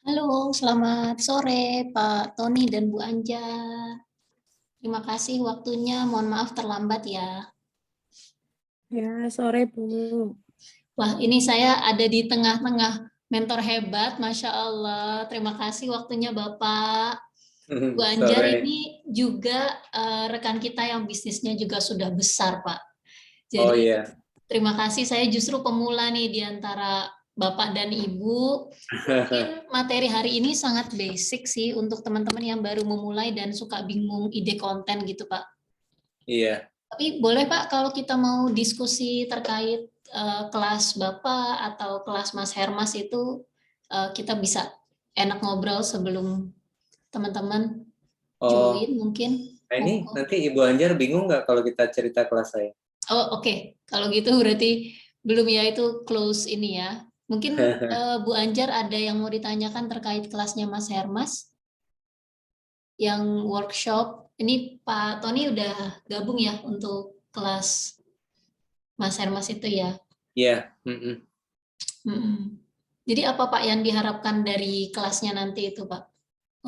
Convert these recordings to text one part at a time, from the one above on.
Halo, selamat sore Pak Tony dan Bu Anja. Terima kasih waktunya. Mohon maaf terlambat ya. Ya, sore Bu. Wah, ini saya ada di tengah-tengah mentor hebat, Masya Allah. Terima kasih waktunya Bapak. Bu Anjar Sore. ini juga rekan kita yang bisnisnya juga sudah besar, Pak. Oh Jadi iya. terima kasih, saya justru pemula nih di antara Bapak dan Ibu. Mungkin materi hari ini sangat basic sih untuk teman-teman yang baru memulai dan suka bingung ide konten gitu, Pak. Iya. Tapi boleh Pak kalau kita mau diskusi terkait kelas Bapak atau kelas Mas Hermas itu kita bisa enak ngobrol sebelum teman-teman Oh, join mungkin. nah ini Monggo. nanti Ibu Anjar bingung nggak kalau kita cerita kelas saya? Oh, oke. Kalau gitu berarti belum ya itu close ini ya. Mungkin Bu Anjar ada yang mau ditanyakan terkait kelasnya Mas Hermas yang workshop. Ini Pak Tony udah gabung ya untuk kelas Mas Hermas itu ya. Iya. Mm-mm. Jadi apa Pak yang diharapkan dari kelasnya nanti itu Pak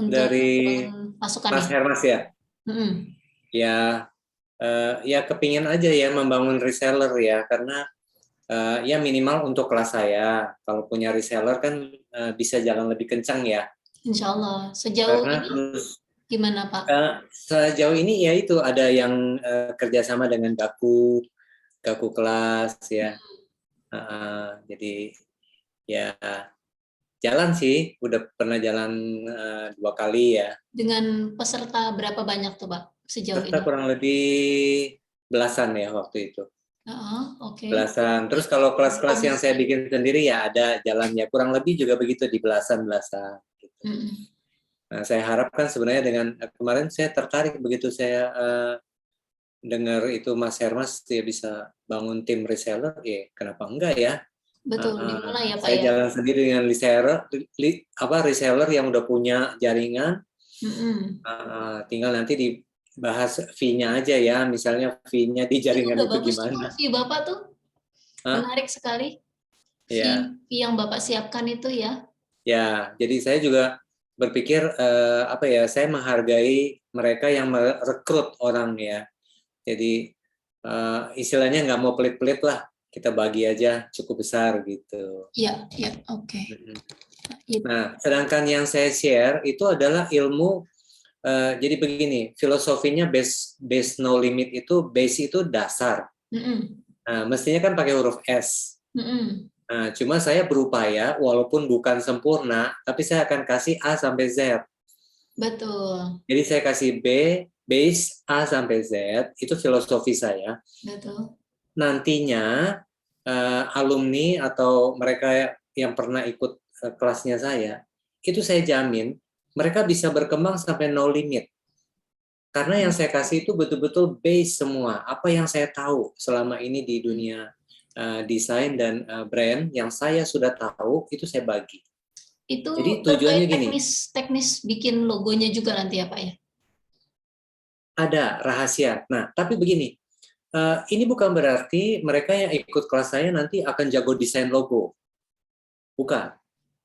untuk Dari membangun Mas pasukannya? Hermas ya. Mm-mm. Ya, ya kepingin aja ya membangun reseller ya, karena ya minimal untuk kelas saya. Kalau punya reseller kan bisa jalan lebih kencang ya. Insya Allah. Sejauh Karena ini terus gimana Pak? sejauh ini ya itu ada yang kerjasama dengan Gaku kelas ya. Jadi ya jalan sih, udah pernah jalan 2 kali ya. Dengan peserta berapa banyak tuh Pak sejauh Serta ini? kurang lebih belasan ya waktu itu. Oke. Belasan. Terus kalau kelas-kelas yang saya Komisi. bikin sendiri ya ada jalannya. Kurang lebih juga begitu di belasan-belasan. Gitu. Mm-mm. Nah, saya harapkan sebenarnya dengan kemarin saya tertarik begitu saya dengar itu Mas Hermas dia bisa bangun tim reseller, ya kenapa enggak ya? Betul, dimulai ya Pak Saya ya. jalan sendiri dengan reseller yang udah punya jaringan. Mm-mm. Tinggal nanti dibahas fee-nya aja ya, misalnya fee-nya di Itu jaringan udah itu bagus tuh Pak, gimana. fee Bapak tuh. Menarik sekali. Ya, Fee yang Bapak siapkan itu ya. ya. Jadi saya juga berpikir apa ya, saya menghargai mereka yang merekrut orang ya. Jadi istilahnya nggak mau pelit-pelit lah, kita bagi aja cukup besar gitu. Iya, iya, oke. Nah, sedangkan yang saya share itu adalah ilmu. Jadi begini, filosofinya base no limit itu base itu dasar. Mm-mm. Nah, mestinya kan pakai huruf S. Mm-mm. Nah, cuma saya berupaya walaupun bukan sempurna, tapi saya akan kasih A sampai Z. Betul, Jadi saya kasih base A sampai Z, itu filosofi saya. betul. Nantinya alumni atau mereka yang pernah ikut kelasnya saya, itu saya jamin mereka bisa berkembang sampai no limit. Karena yang saya kasih itu betul-betul base semua. Apa yang saya tahu selama ini di dunia desain dan brand yang saya sudah tahu, itu saya bagi. Itu Jadi terkait tujuannya gini, teknis bikin logonya juga nanti ya Pak ya? ada rahasia. Nah, tapi begini, ini bukan berarti mereka yang ikut kelas saya nanti akan jago desain logo. Bukan.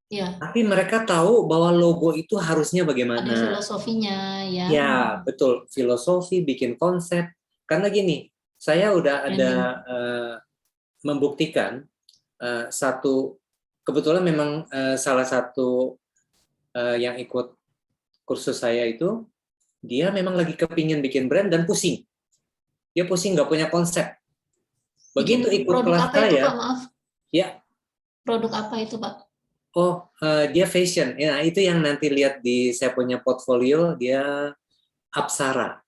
Ya, Tapi mereka tahu bahwa logo itu harusnya ada bagaimana. filosofinya ya. Ya, betul. Filosofi, bikin konsep. Karena gini, saya udah ada Branding. membuktikan satu, kebetulan memang salah satu yang ikut kursus saya itu, dia memang lagi kepingin bikin brand dan pusing. Dia pusing nggak punya konsep. Begitu Bikin ikut produk kelas apa itu Pak? saya, Maaf. ya, Produk apa itu Pak? dia fashion. Ya, itu yang nanti lihat di saya punya portfolio, dia Apsara.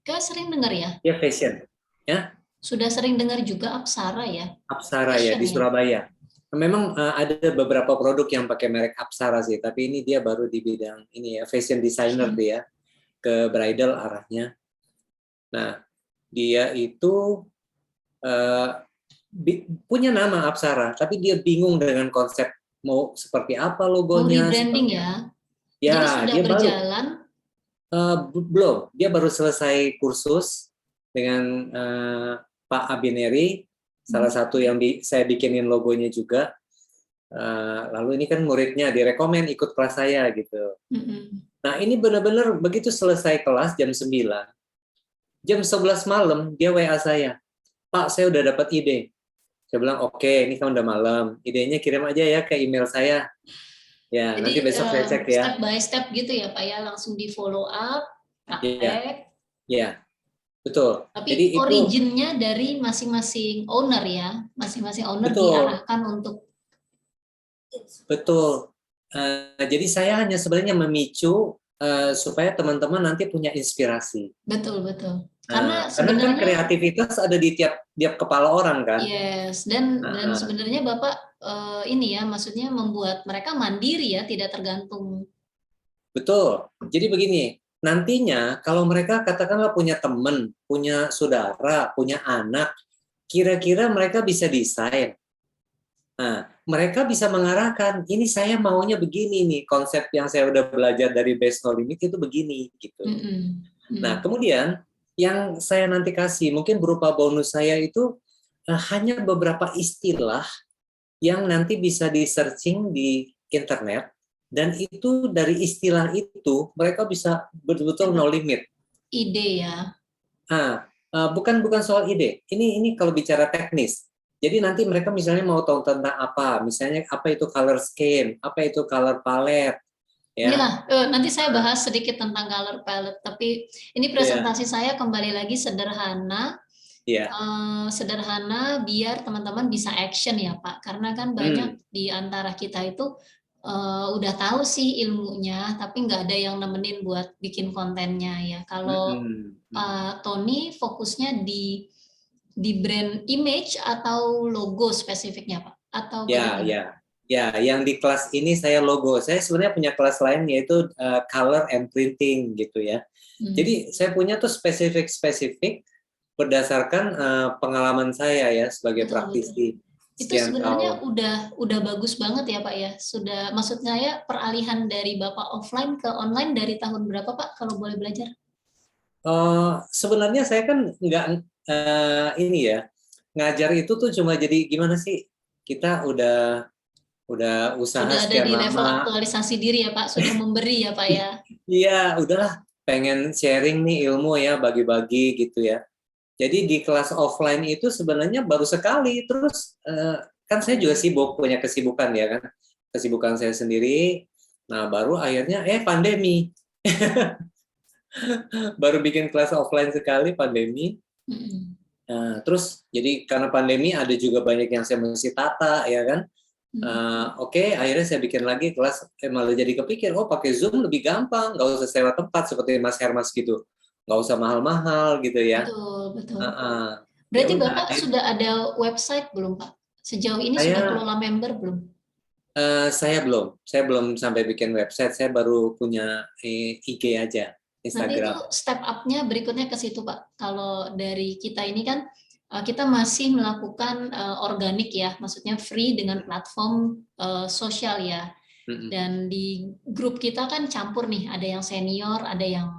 Kayak sering dengar ya. Dia fashion. Ya, Sudah sering dengar juga Apsara ya. Apsara ya Fashion di ya. Surabaya. Memang ada beberapa produk yang pakai merek Apsara sih, tapi ini dia baru di bidang ini ya, fashion designer Fashion. dia, ke bridal arahnya. Nah, dia itu uh, punya nama Apsara, tapi dia bingung dengan konsep mau seperti apa Mau logonya, rebranding seperti ya. Jadi ya sudah dia baru berjalan. belum, dia baru selesai kursus dengan Pak Abineri, salah satu yang saya bikinin logonya juga. Lalu ini kan muridnya direkomen ikut kelas saya gitu. Mm-mm. Nah ini benar-benar begitu selesai kelas jam 9, jam 11 malam dia WA saya, Pak saya udah dapat ide. Saya bilang oke, ini kan udah malam, idenya kirim aja ya ke email saya. Ya nanti Jadi besok saya cek ya. step by step gitu ya Pak ya, langsung di follow up, Iya, praktek. iya, betul. Jadi Tapi itu originnya dari masing-masing owner ya, masing-masing owner betul, diarahkan untuk betul. Jadi saya hanya sebenarnya memicu supaya teman-teman nanti punya inspirasi. betul. Karena Karena kan sebenarnya kreativitas ada di tiap kepala orang kan. yes, dan Nah, sebenarnya Bapak ini ya, maksudnya membuat mereka mandiri ya, tidak tergantung. betul. Jadi begini, nantinya kalau mereka katakanlah punya teman, punya saudara, punya anak, kira-kira mereka bisa desain. Nah, mereka bisa mengarahkan, ini saya maunya begini nih, konsep yang saya udah belajar dari Best No Limit itu begini gitu. Mm-mm. Nah, Mm. kemudian yang saya nanti kasih mungkin berupa bonus saya itu hanya beberapa istilah yang nanti bisa di-searching di internet, dan itu dari istilah itu mereka bisa betul-betul no limit. Ide ya. Bukan soal ide. Ini kalau bicara teknis. Jadi nanti mereka misalnya mau tahu tentang apa, misalnya apa itu color scheme, apa itu color palette, ya. Ya, nanti saya bahas sedikit tentang color palette, tapi ini Iya, presentasi saya kembali lagi sederhana, iya. sederhana biar teman-teman bisa action ya Pak, karena kan banyak Hmm, di antara kita itu udah tahu sih ilmunya, tapi nggak ada yang nemenin buat bikin kontennya ya. Kalau Tony fokusnya di brand image atau logo spesifiknya Pak, atau ya, bagaimana? ya. Ya, yang di kelas ini saya logo. Saya sebenarnya punya kelas lain yaitu color and printing gitu ya. Hmm. Jadi saya punya tuh spesifik berdasarkan pengalaman saya ya sebagai Betul. praktisi Itu sekian sebenarnya tahun. udah bagus banget ya Pak ya. Sudah, maksud saya peralihan dari Bapak offline ke online dari tahun berapa Pak kalau boleh belajar? Sebenarnya saya kan nggak ini ya, ngajar itu tuh cuma jadi gimana sih, kita udah usaha Sudah ada sekian di level lama, aktualisasi diri ya Pak, sudah memberi ya Pak ya. iya udahlah pengen sharing nih ilmu ya, bagi-bagi gitu ya. Jadi di kelas offline itu sebenarnya baru sekali, terus kan saya juga sibuk, punya kesibukan ya kan, kesibukan saya sendiri. Nah baru akhirnya pandemi, baru bikin kelas offline sekali pandemi. Mm-mm. Nah, terus jadi karena pandemi ada juga banyak yang saya mesti tata ya kan. Mm-mm. Oke, akhirnya saya bikin lagi kelas, malah jadi kepikir, oh pakai Zoom lebih gampang, nggak usah sewa tempat seperti Mas Hermas gitu, nggak usah mahal-mahal gitu ya. Betul. Ya Berarti udah, Bapak sudah ada website belum Pak? Sejauh ini sudah saya kelola member belum? saya belum sampai bikin website, saya baru punya IG aja, Nanti itu Instagram. step up-nya berikutnya ke situ, Pak. Kalau dari kita ini kan kita masih melakukan organik ya, maksudnya free dengan platform sosial ya. Mm-mm. Dan di grup kita kan campur nih, ada yang senior, ada yang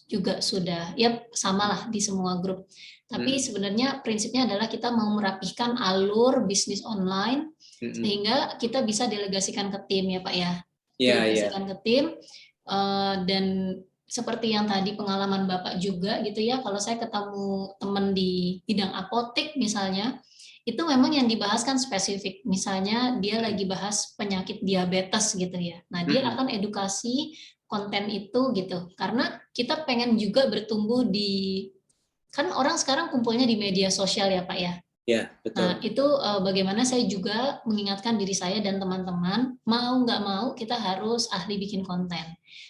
juga sudah, ya sama lah di semua grup. Tapi Mm-mm. sebenarnya prinsipnya adalah kita mau merapihkan alur bisnis online Mm-mm. sehingga kita bisa delegasikan ke tim ya Pak ya. Iya, iya. Delegasikan ke tim dan seperti yang tadi pengalaman Bapak juga gitu ya, kalau saya ketemu teman di bidang apotek misalnya, itu memang yang dibahas kan spesifik. Misalnya dia lagi bahas penyakit diabetes gitu ya. Nah, dia Mm-mm. akan edukasi konten itu gitu. Karena kita pengen juga bertumbuh di, kan orang sekarang kumpulnya di media sosial ya Pak ya. Ya, Nah, betul. itu bagaimana saya juga mengingatkan diri saya dan teman-teman, mau nggak mau kita harus ahli bikin konten.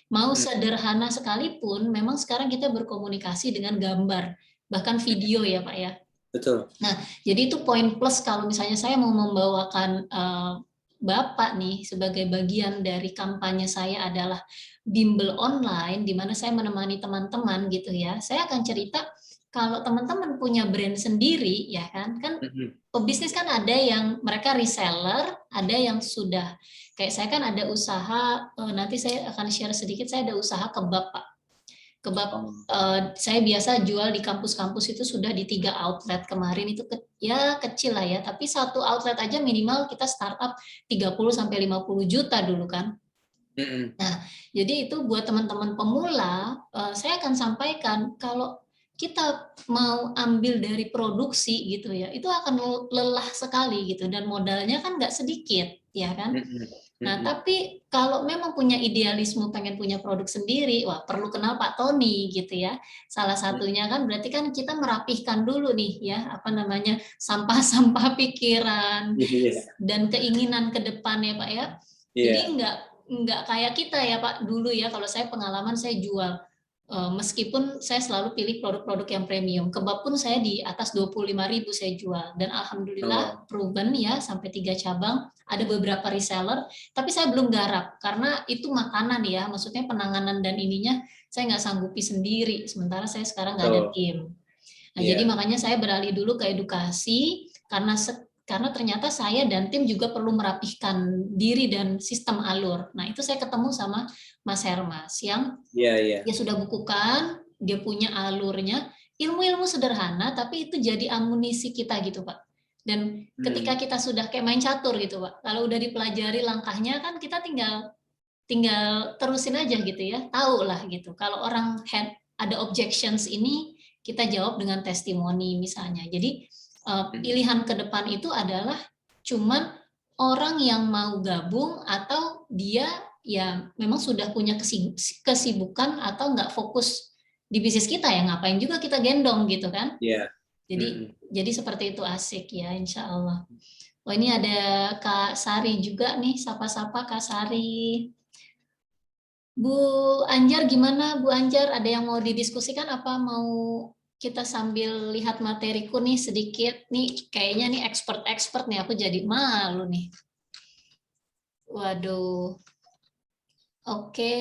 Mau Mm. sederhana sekalipun, memang sekarang kita berkomunikasi dengan gambar, bahkan video ya Pak ya. Betul. Nah, jadi itu poin plus kalau misalnya saya mau membawakan Bapak nih sebagai bagian dari kampanye saya adalah bimbel online, di mana saya menemani teman-teman gitu ya. Saya akan cerita kalau teman-teman punya brand sendiri, ya kan, Mm-mm. pebisnis kan ada yang mereka reseller, ada yang sudah, kayak saya kan ada usaha, nanti saya akan share sedikit, saya ada usaha kebab Pak. Kebab Oh. saya biasa jual di kampus-kampus itu sudah di 3 outlet kemarin itu ya kecil lah ya, tapi satu outlet aja minimal kita startup 30 sampai 50 juta dulu kan. Nah, jadi itu buat teman-teman pemula, saya akan sampaikan kalau kita mau ambil dari produksi gitu ya, itu akan lelah sekali gitu dan modalnya kan nggak sedikit, ya kan? Nah, tapi kalau memang punya idealisme pengen punya produk sendiri, wah perlu kenal Pak Tony gitu ya. Salah satunya kan berarti kan kita merapihkan dulu nih ya, apa namanya, sampah-sampah pikiran Iya. dan keinginan ke depan ya Pak ya. Jadi Iya. nggak kayak kita ya Pak dulu ya, kalau saya pengalaman saya jual meskipun saya selalu pilih produk-produk yang premium, kebab pun saya di atas 25.000 saya jual dan alhamdulillah proven ya sampai 3 cabang, ada beberapa reseller, tapi saya belum garap karena itu makanan ya, maksudnya penanganan dan ininya saya nggak sanggupi sendiri, sementara saya sekarang nggak ada tim. Nah, jadi makanya saya beralih dulu ke edukasi karena ternyata saya dan tim juga perlu merapihkan diri dan sistem alur. Nah, itu saya ketemu sama Mas Hermas yang dia sudah bukukan, dia punya alurnya, ilmu-ilmu sederhana, tapi itu jadi amunisi kita gitu, Pak. Dan ketika kita sudah kayak main catur gitu, Pak, kalau udah dipelajari langkahnya kan kita tinggal terusin aja gitu ya, tahu lah gitu. Kalau orang ada objections ini, kita jawab dengan testimoni misalnya. Jadi pilihan ke depan itu adalah cuman orang yang mau gabung atau dia ya memang sudah punya kesibukan atau nggak fokus di bisnis kita ya, ngapain juga kita gendong gitu kan. Jadi seperti itu, asik ya, insya Allah. Oh, ini ada Kak Sari juga nih, sapa-sapa Kak Sari. Bu Anjar gimana Bu Anjar, ada yang mau didiskusikan apa mau kita sambil lihat materiku nih sedikit nih, kayaknya nih expert nih, aku jadi malu nih. Waduh. Oke.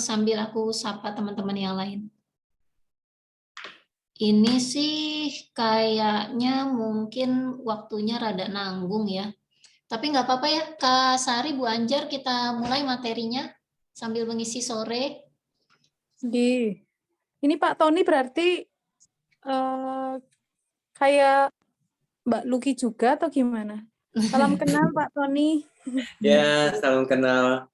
Sambil aku sapa teman-teman yang lain. Ini sih kayaknya mungkin waktunya rada nanggung ya. Tapi nggak apa-apa ya, Kak Sari, Bu Anjar, kita mulai materinya sambil mengisi sore. Ini Pak Tony berarti kayak Mbak Luki juga atau gimana? Salam kenal Pak Tony. Ya, salam kenal.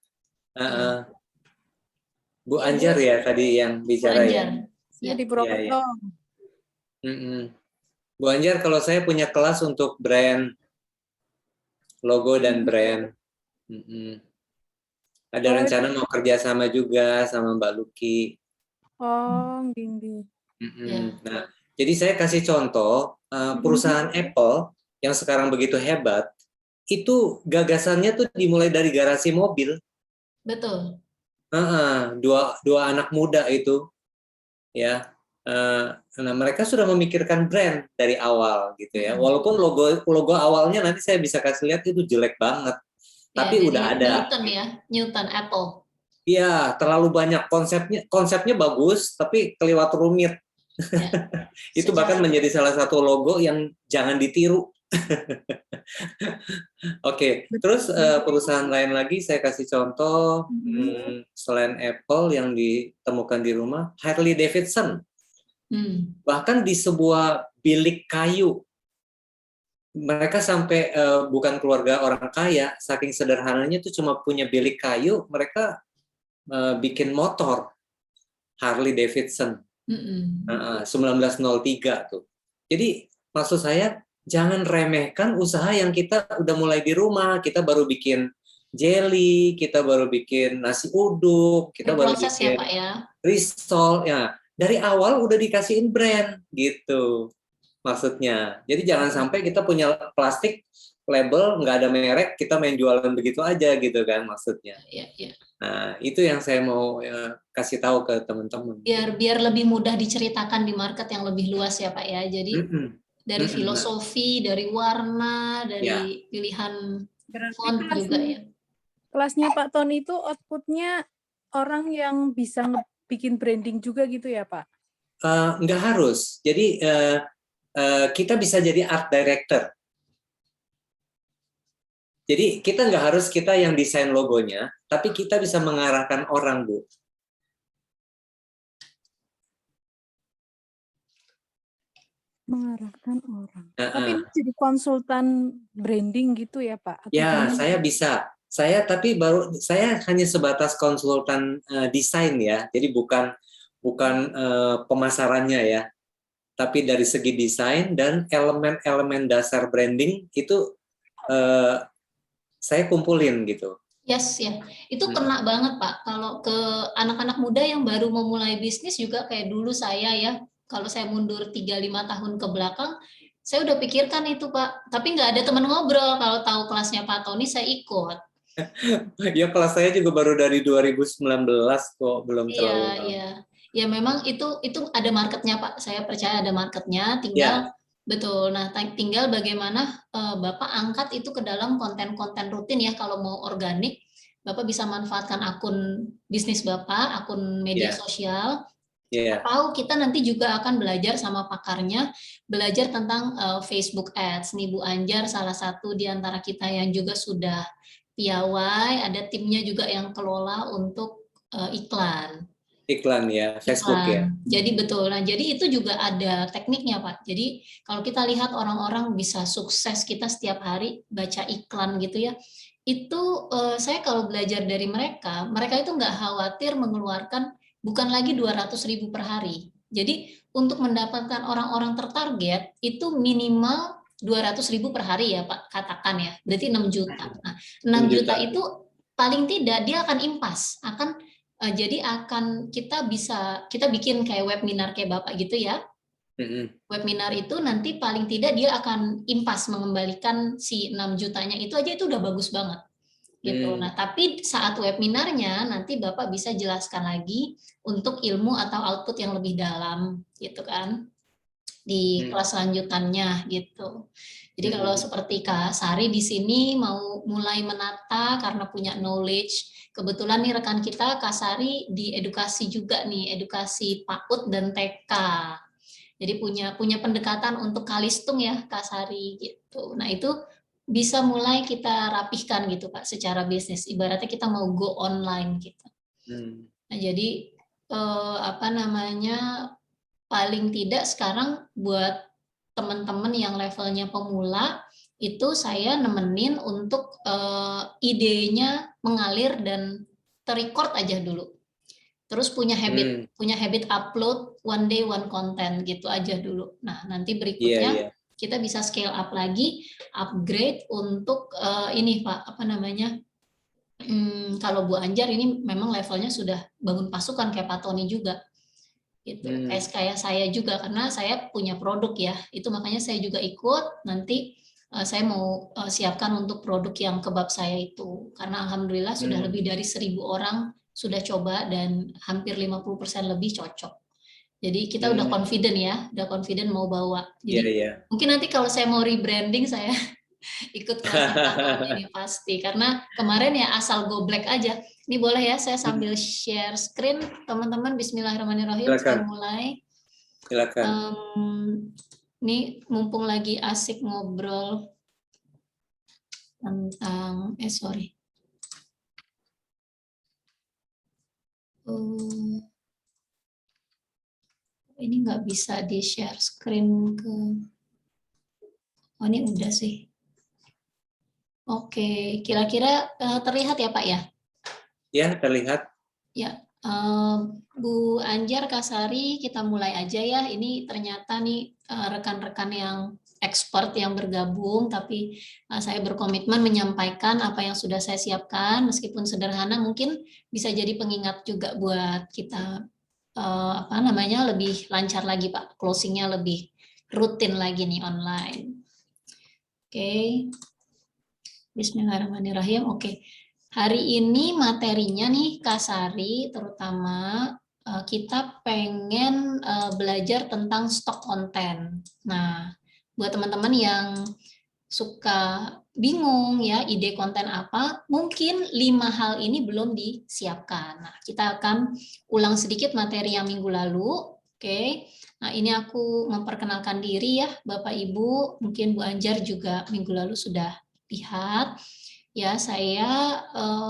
Bu Anjar ya tadi yang bicara ya. Saya di Purwokerto. Bu Anjar, kalau saya punya kelas untuk brand, logo dan brand. Ada rencana mau kerjasama juga sama Mbak Luki. Oh, gini. Nah, jadi saya kasih contoh perusahaan Apple yang sekarang begitu hebat, itu gagasannya tuh dimulai dari garasi mobil. Betul. Dua anak muda itu, ya. Nah, mereka sudah memikirkan brand dari awal gitu ya. Walaupun logo awalnya nanti saya bisa kasih lihat itu jelek banget, tapi udah ada. Newton Apple. Iya, terlalu banyak konsepnya bagus, tapi kelewat rumit. Itu bahkan menjadi salah satu logo yang jangan ditiru. Oke, terus perusahaan lain lagi saya kasih contoh, selain Apple yang ditemukan di rumah, Harley Davidson. Bahkan di sebuah bilik kayu, mereka sampai bukan keluarga orang kaya, saking sederhananya tuh cuma punya bilik kayu, mereka bikin motor Harley Davidson 1903 tuh. Jadi maksud saya jangan remehkan usaha yang kita udah mulai di rumah. Kita baru bikin jelly, kita baru bikin nasi uduk, kita baru bikin risol. Ya, dari awal udah dikasihin brand gitu maksudnya. Jadi jangan sampai kita punya plastik label nggak ada merek, kita main jualan begitu aja gitu kan maksudnya. Nah, itu yang saya mau kasih tahu ke teman-teman. Biar lebih mudah diceritakan di market yang lebih luas ya Pak ya. Jadi dari filosofi, dari warna, dari pilihan font juga ya. Kelasnya Pak Tony itu outputnya orang yang bisa bikin branding juga gitu ya Pak? Nggak harus. Jadi kita bisa jadi art director. Jadi kita nggak harus kita yang desain logonya, tapi kita bisa mengarahkan orang, Bu. Mengarahkan orang. Nah, Tapi ini jadi konsultan branding gitu ya Pak? Atau ya, gimana? saya bisa. Saya hanya sebatas konsultan desain ya. Jadi bukan pemasarannya ya. Tapi dari segi desain dan elemen-elemen dasar branding itu saya kumpulin gitu. Yes, ya. Itu kena banget, Pak. Kalau ke anak-anak muda yang baru memulai bisnis juga kayak dulu saya ya. Kalau saya mundur 3-5 tahun ke belakang, saya udah pikirkan itu, Pak. Tapi nggak ada teman ngobrol. Kalau tahu kelasnya Pak Tony, saya ikut. Ya kelas saya juga baru dari 2019 kok, belum Iya, terlalu lama. iya. Ya memang itu ada marketnya, Pak. Saya percaya ada marketnya, Ya, tinggal betul. Nah, tinggal bagaimana Bapak angkat itu ke dalam konten-konten rutin ya. Kalau mau organik, Bapak bisa manfaatkan akun bisnis Bapak, akun media ya, sosial. ya. Atau kita nanti juga akan belajar sama pakarnya, belajar tentang Facebook Ads. Nih Bu Anjar salah satu di antara kita yang juga sudah piawai, ada timnya juga yang kelola untuk iklan. Iklan ya, Facebook ya. Jadi betul. Nah, jadi itu juga ada tekniknya, Pak. Jadi kalau kita lihat orang-orang bisa sukses, kita setiap hari baca iklan gitu ya. Itu saya kalau belajar dari mereka, mereka itu nggak khawatir mengeluarkan bukan lagi 200.000 per hari. Jadi untuk mendapatkan orang-orang tertarget itu minimal 200.000 per hari ya, Pak, katakan ya. Berarti 6 juta. Nah, 6 6 juta juta. itu paling tidak dia akan impas, jadi kita bikin kayak webinar kayak Bapak gitu ya. Webinar itu nanti paling tidak dia akan impas mengembalikan si 6 jutanya itu aja, itu udah bagus banget gitu. Nah, tapi saat webinarnya nanti Bapak bisa jelaskan lagi untuk ilmu atau output yang lebih dalam gitu kan di kelas lanjutannya gitu. Jadi kalau seperti Kak Sari di sini mau mulai menata karena punya knowledge, kebetulan nih rekan kita Kak Sari di edukasi juga nih, edukasi PAUD dan TK. Jadi punya pendekatan untuk kalistung ya Kak Sari gitu. Nah, itu bisa mulai kita rapihkan gitu Pak secara bisnis. Ibaratnya kita mau go online gitu. Nah, jadi paling tidak sekarang buat teman-teman yang levelnya pemula itu saya nemenin untuk idenya mengalir dan terrecord aja dulu. Terus punya habit upload one day one content gitu aja dulu. Nah, nanti berikutnya kita bisa scale up lagi, upgrade untuk ini Pak, kalau Bu Anjar ini memang levelnya sudah bangun pasukan kayak Pak Tony juga. Gitu. Kayak saya juga karena saya punya produk ya, itu makanya saya juga ikut. Nanti saya mau siapkan untuk produk yang kebab saya itu, karena alhamdulillah sudah lebih dari 1.000 orang sudah coba dan hampir 50% lebih cocok. Jadi kita udah confident mau bawa. Jadi mungkin nanti kalau saya mau rebranding saya ikut kelasnya Pak Tony ini pasti, karena kemarin ya asal go black aja. Ini boleh ya saya sambil share screen teman-teman. Bismillahirrahmanirrahim. Saya mulai. Silakan. Ini mumpung lagi asik ngobrol tentang ini nggak bisa di share screen ke. Ini udah sih. Oke, kira-kira terlihat ya Pak ya? Ya, terlihat. Ya, Bu Anjar, Kak Sari, kita mulai aja ya. Ini ternyata nih rekan-rekan yang expert yang bergabung, tapi saya berkomitmen menyampaikan apa yang sudah saya siapkan, meskipun sederhana, mungkin bisa jadi pengingat juga buat kita lebih lancar lagi Pak, closingnya lebih rutin lagi nih online. Oke. Bismillahirrahmanirrahim. Oke. Hari ini materinya nih Kak Sari, terutama kita pengen belajar tentang stok konten. Nah, buat teman-teman yang suka bingung ya ide konten apa, mungkin 5 hal ini belum disiapkan. Nah, kita akan ulang sedikit materi yang minggu lalu. Oke. Nah, ini aku memperkenalkan diri ya Bapak Ibu, mungkin Bu Anjar juga minggu lalu sudah lihat. Ya, saya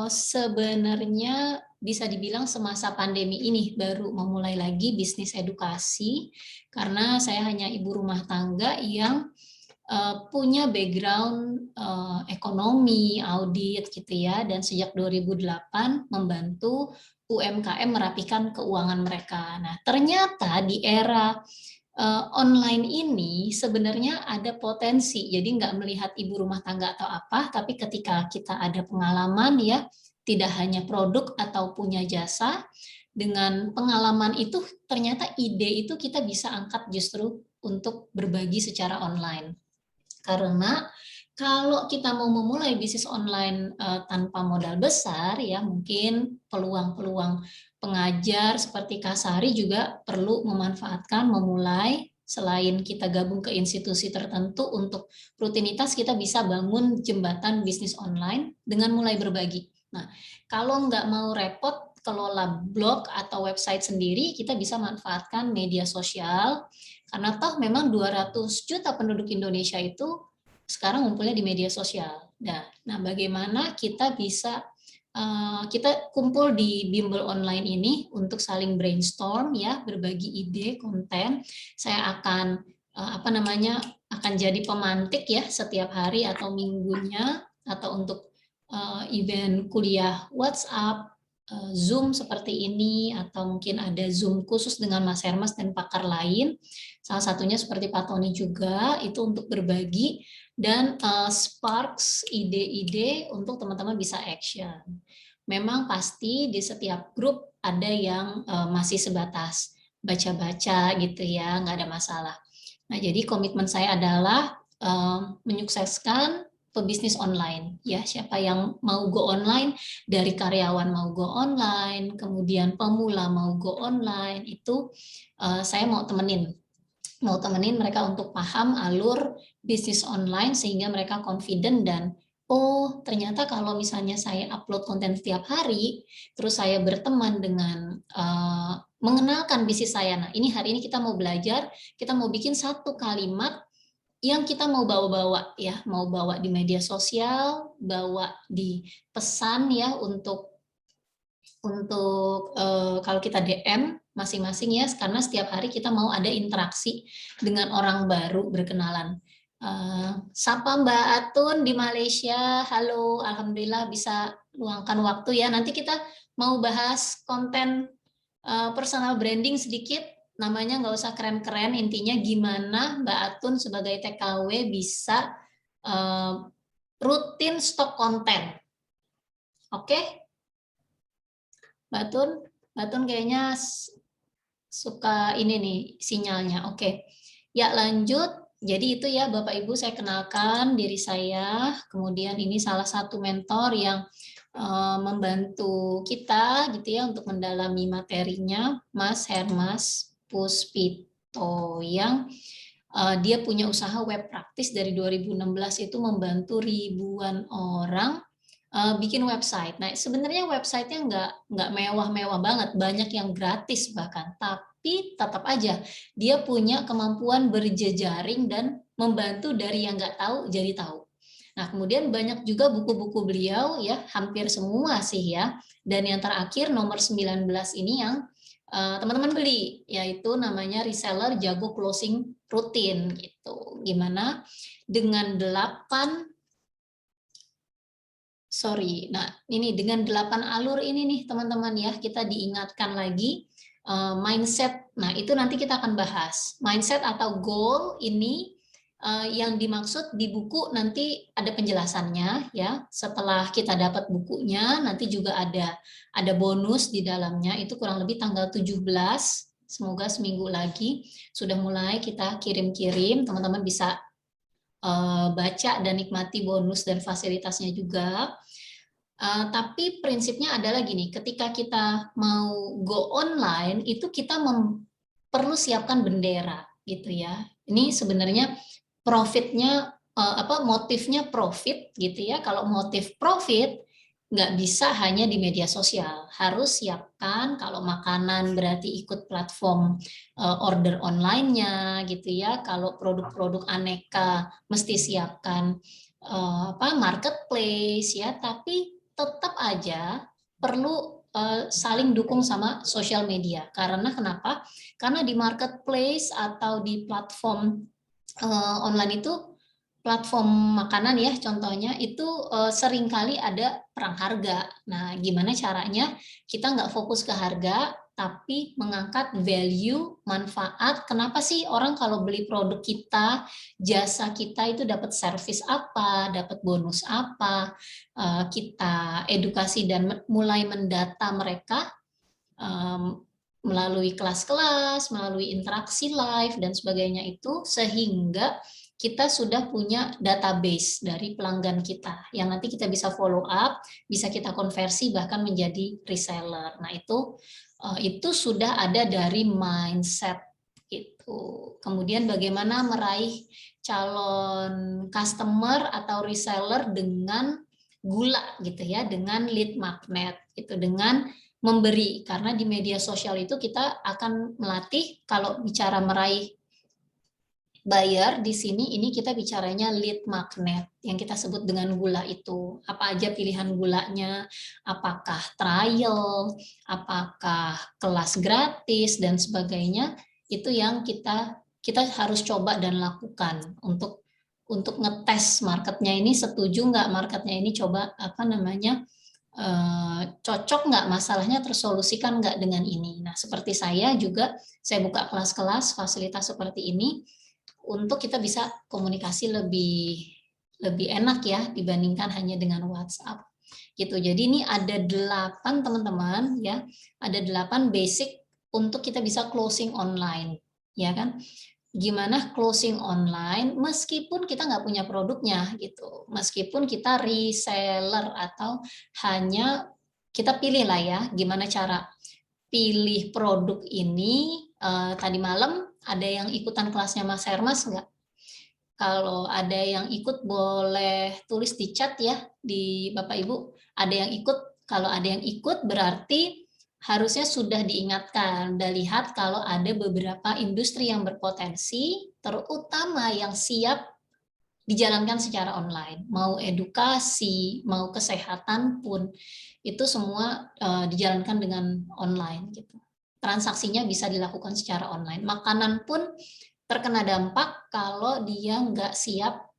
sebenarnya bisa dibilang semasa pandemi ini baru memulai lagi bisnis edukasi, karena saya hanya ibu rumah tangga yang punya background ekonomi, audit gitu ya, dan sejak 2008 membantu UMKM merapikan keuangan mereka. Nah, ternyata di era online ini sebenarnya ada potensi, jadi nggak melihat ibu rumah tangga atau apa, tapi ketika kita ada pengalaman ya, tidak hanya produk atau punya jasa, dengan pengalaman itu ternyata ide itu kita bisa angkat justru untuk berbagi secara online. Karena kalau kita mau memulai bisnis online tanpa modal besar, ya mungkin peluang-peluang pengajar seperti Kak Sari juga perlu memanfaatkan memulai, selain kita gabung ke institusi tertentu untuk rutinitas, kita bisa bangun jembatan bisnis online dengan mulai berbagi. Nah, kalau nggak mau repot kelola blog atau website sendiri, kita bisa manfaatkan media sosial, karena toh memang 200 juta penduduk Indonesia itu sekarang ngumpulnya di media sosial. Nah, bagaimana kita bisa kita kumpul di bimbel online ini untuk saling brainstorm ya, berbagi ide, konten. Saya akan akan jadi pemantik ya setiap hari atau minggunya, atau untuk event kuliah WhatsApp, Zoom seperti ini, atau mungkin ada Zoom khusus dengan Mas Hermas dan pakar lain. Salah satunya seperti Pak Tony juga, itu untuk berbagi dan sparks ide-ide untuk teman-teman bisa action. Memang pasti di setiap grup ada yang masih sebatas baca-baca gitu ya, nggak ada masalah. Nah, jadi komitmen saya adalah menyukseskan pebisnis online ya. Siapa yang mau go online, dari karyawan mau go online, kemudian pemula mau go online, itu saya mau temenin mereka untuk paham alur bisnis online sehingga mereka confident dan oh ternyata kalau misalnya saya upload konten setiap hari, terus saya berteman dengan mengenalkan bisnis saya. Nah, ini hari ini kita mau belajar, kita mau bikin satu kalimat yang kita mau bawa-bawa ya, mau bawa di media sosial, bawa di pesan ya, untuk kalau kita DM masing-masing ya, karena setiap hari kita mau ada interaksi dengan orang baru, berkenalan. Sapa Mbak Atun di Malaysia, halo, alhamdulillah bisa luangkan waktu ya. Nanti kita mau bahas konten personal branding sedikit, namanya nggak usah keren-keren, intinya gimana Mbak Atun sebagai TKW bisa rutin stok konten. Oke? Mbak Atun kayaknya suka ini nih sinyalnya. Oke. Ya, lanjut. Jadi itu ya Bapak Ibu, saya kenalkan diri saya. Kemudian ini salah satu mentor yang membantu kita gitu ya untuk mendalami materinya, Mas Hermas Puspito, yang dia punya usaha web praktis dari 2016, itu membantu ribuan orang bikin website. Nah, sebenarnya websitenya nggak mewah-mewah banget, banyak yang gratis bahkan, tapi tetap aja dia punya kemampuan berjejaring dan membantu dari yang nggak tahu jadi tahu. Nah, kemudian banyak juga buku-buku beliau ya, hampir semua sih ya. Dan yang terakhir nomor 19 ini yang teman-teman beli, yaitu namanya Reseller Jago Closing Rutin gitu. Gimana dengan 8 alur ini nih teman-teman ya, kita diingatkan lagi mindset. Nah, itu nanti kita akan bahas. Mindset atau goal ini yang dimaksud di buku nanti ada penjelasannya ya. Setelah kita dapat bukunya, nanti juga ada bonus di dalamnya, itu kurang lebih tanggal 17. Semoga seminggu lagi sudah mulai kita kirim-kirim, teman-teman bisa baca dan nikmati bonus dan fasilitasnya juga. Tapi prinsipnya adalah gini, ketika kita mau go online, itu kita perlu siapkan bendera gitu ya. Ini sebenarnya profitnya motifnya profit gitu ya. Kalau motif profit nggak bisa hanya di media sosial, harus siapkan kalau makanan berarti ikut platform order online-nya gitu ya. Kalau produk-produk aneka mesti siapkan marketplace ya. Tapi tetap aja perlu saling dukung sama sosial media. Karena kenapa? Karena di marketplace atau di platform online itu, platform makanan ya contohnya, itu seringkali ada perang harga. Nah, gimana caranya kita nggak fokus ke harga, tapi mengangkat value, manfaat. Kenapa sih orang kalau beli produk kita, jasa kita itu dapat servis apa, dapat bonus apa, kita edukasi dan mulai mendata mereka melalui kelas-kelas, melalui interaksi live, dan sebagainya itu, sehingga kita sudah punya database dari pelanggan kita, yang nanti kita bisa follow up, bisa kita konversi, bahkan menjadi reseller. Nah, itu sudah ada dari mindset. Gitu. Kemudian bagaimana meraih calon customer atau reseller dengan gula, gitu ya, dengan lead magnet, gitu, dengan memberi, karena di media sosial itu kita akan melatih kalau bicara meraih buyer, di sini ini kita bicaranya lead magnet yang kita sebut dengan gula itu. Apa aja pilihan gulanya, apakah trial, apakah kelas gratis dan sebagainya, itu yang kita harus coba dan lakukan untuk ngetes marketnya ini, setuju nggak marketnya ini, coba cocok nggak, masalahnya tersolusikan nggak dengan ini. Nah, seperti saya juga, saya buka kelas-kelas fasilitas seperti ini untuk kita bisa komunikasi lebih enak ya dibandingkan hanya dengan WhatsApp. Gitu. Jadi ini ada 8 teman-teman ya, ada 8 basic untuk kita bisa closing online, ya kan? Gimana closing online meskipun kita nggak punya produknya gitu, meskipun kita reseller atau hanya kita pilih lah ya, gimana cara pilih produk ini. Tadi malam ada yang ikutan kelasnya Mas Hermas nggak? Kalau ada yang ikut boleh tulis di chat ya, di Bapak Ibu, ada yang ikut. Kalau ada yang ikut berarti harusnya sudah diingatkan dan lihat kalau ada beberapa industri yang berpotensi, terutama yang siap dijalankan secara online. Mau edukasi, mau kesehatan pun, itu semua dijalankan dengan online. Gitu. Transaksinya bisa dilakukan secara online. Makanan pun terkena dampak kalau dia nggak siap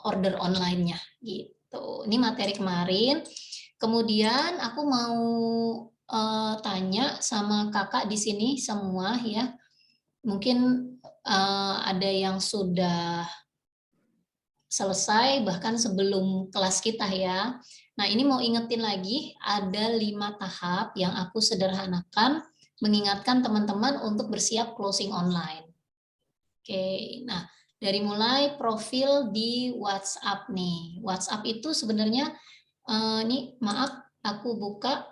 order online-nya. Gitu. Ini materi kemarin. Kemudian aku mau tanya sama kakak di sini semua ya. Mungkin ada yang sudah selesai bahkan sebelum kelas kita ya. Nah, ini mau ingetin lagi, ada 5 tahap yang aku sederhanakan mengingatkan teman-teman untuk bersiap closing online. Oke, nah dari mulai profil di WhatsApp nih. WhatsApp itu sebenarnya ini maaf, aku buka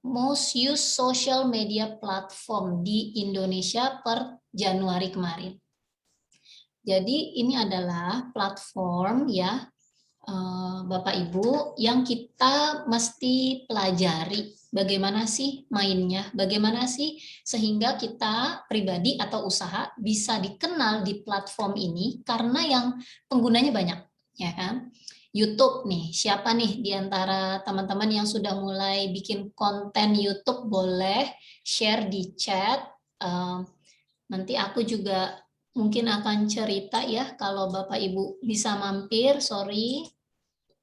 most used social media platform di Indonesia per Januari kemarin. Jadi ini adalah platform ya Bapak Ibu yang kita mesti pelajari bagaimana sih mainnya, bagaimana sih sehingga kita pribadi atau usaha bisa dikenal di platform ini karena yang penggunanya banyak, ya kan? YouTube nih, siapa nih di antara teman-teman yang sudah mulai bikin konten YouTube boleh share di chat. Nanti aku juga mungkin akan cerita ya kalau Bapak Ibu bisa mampir, sorry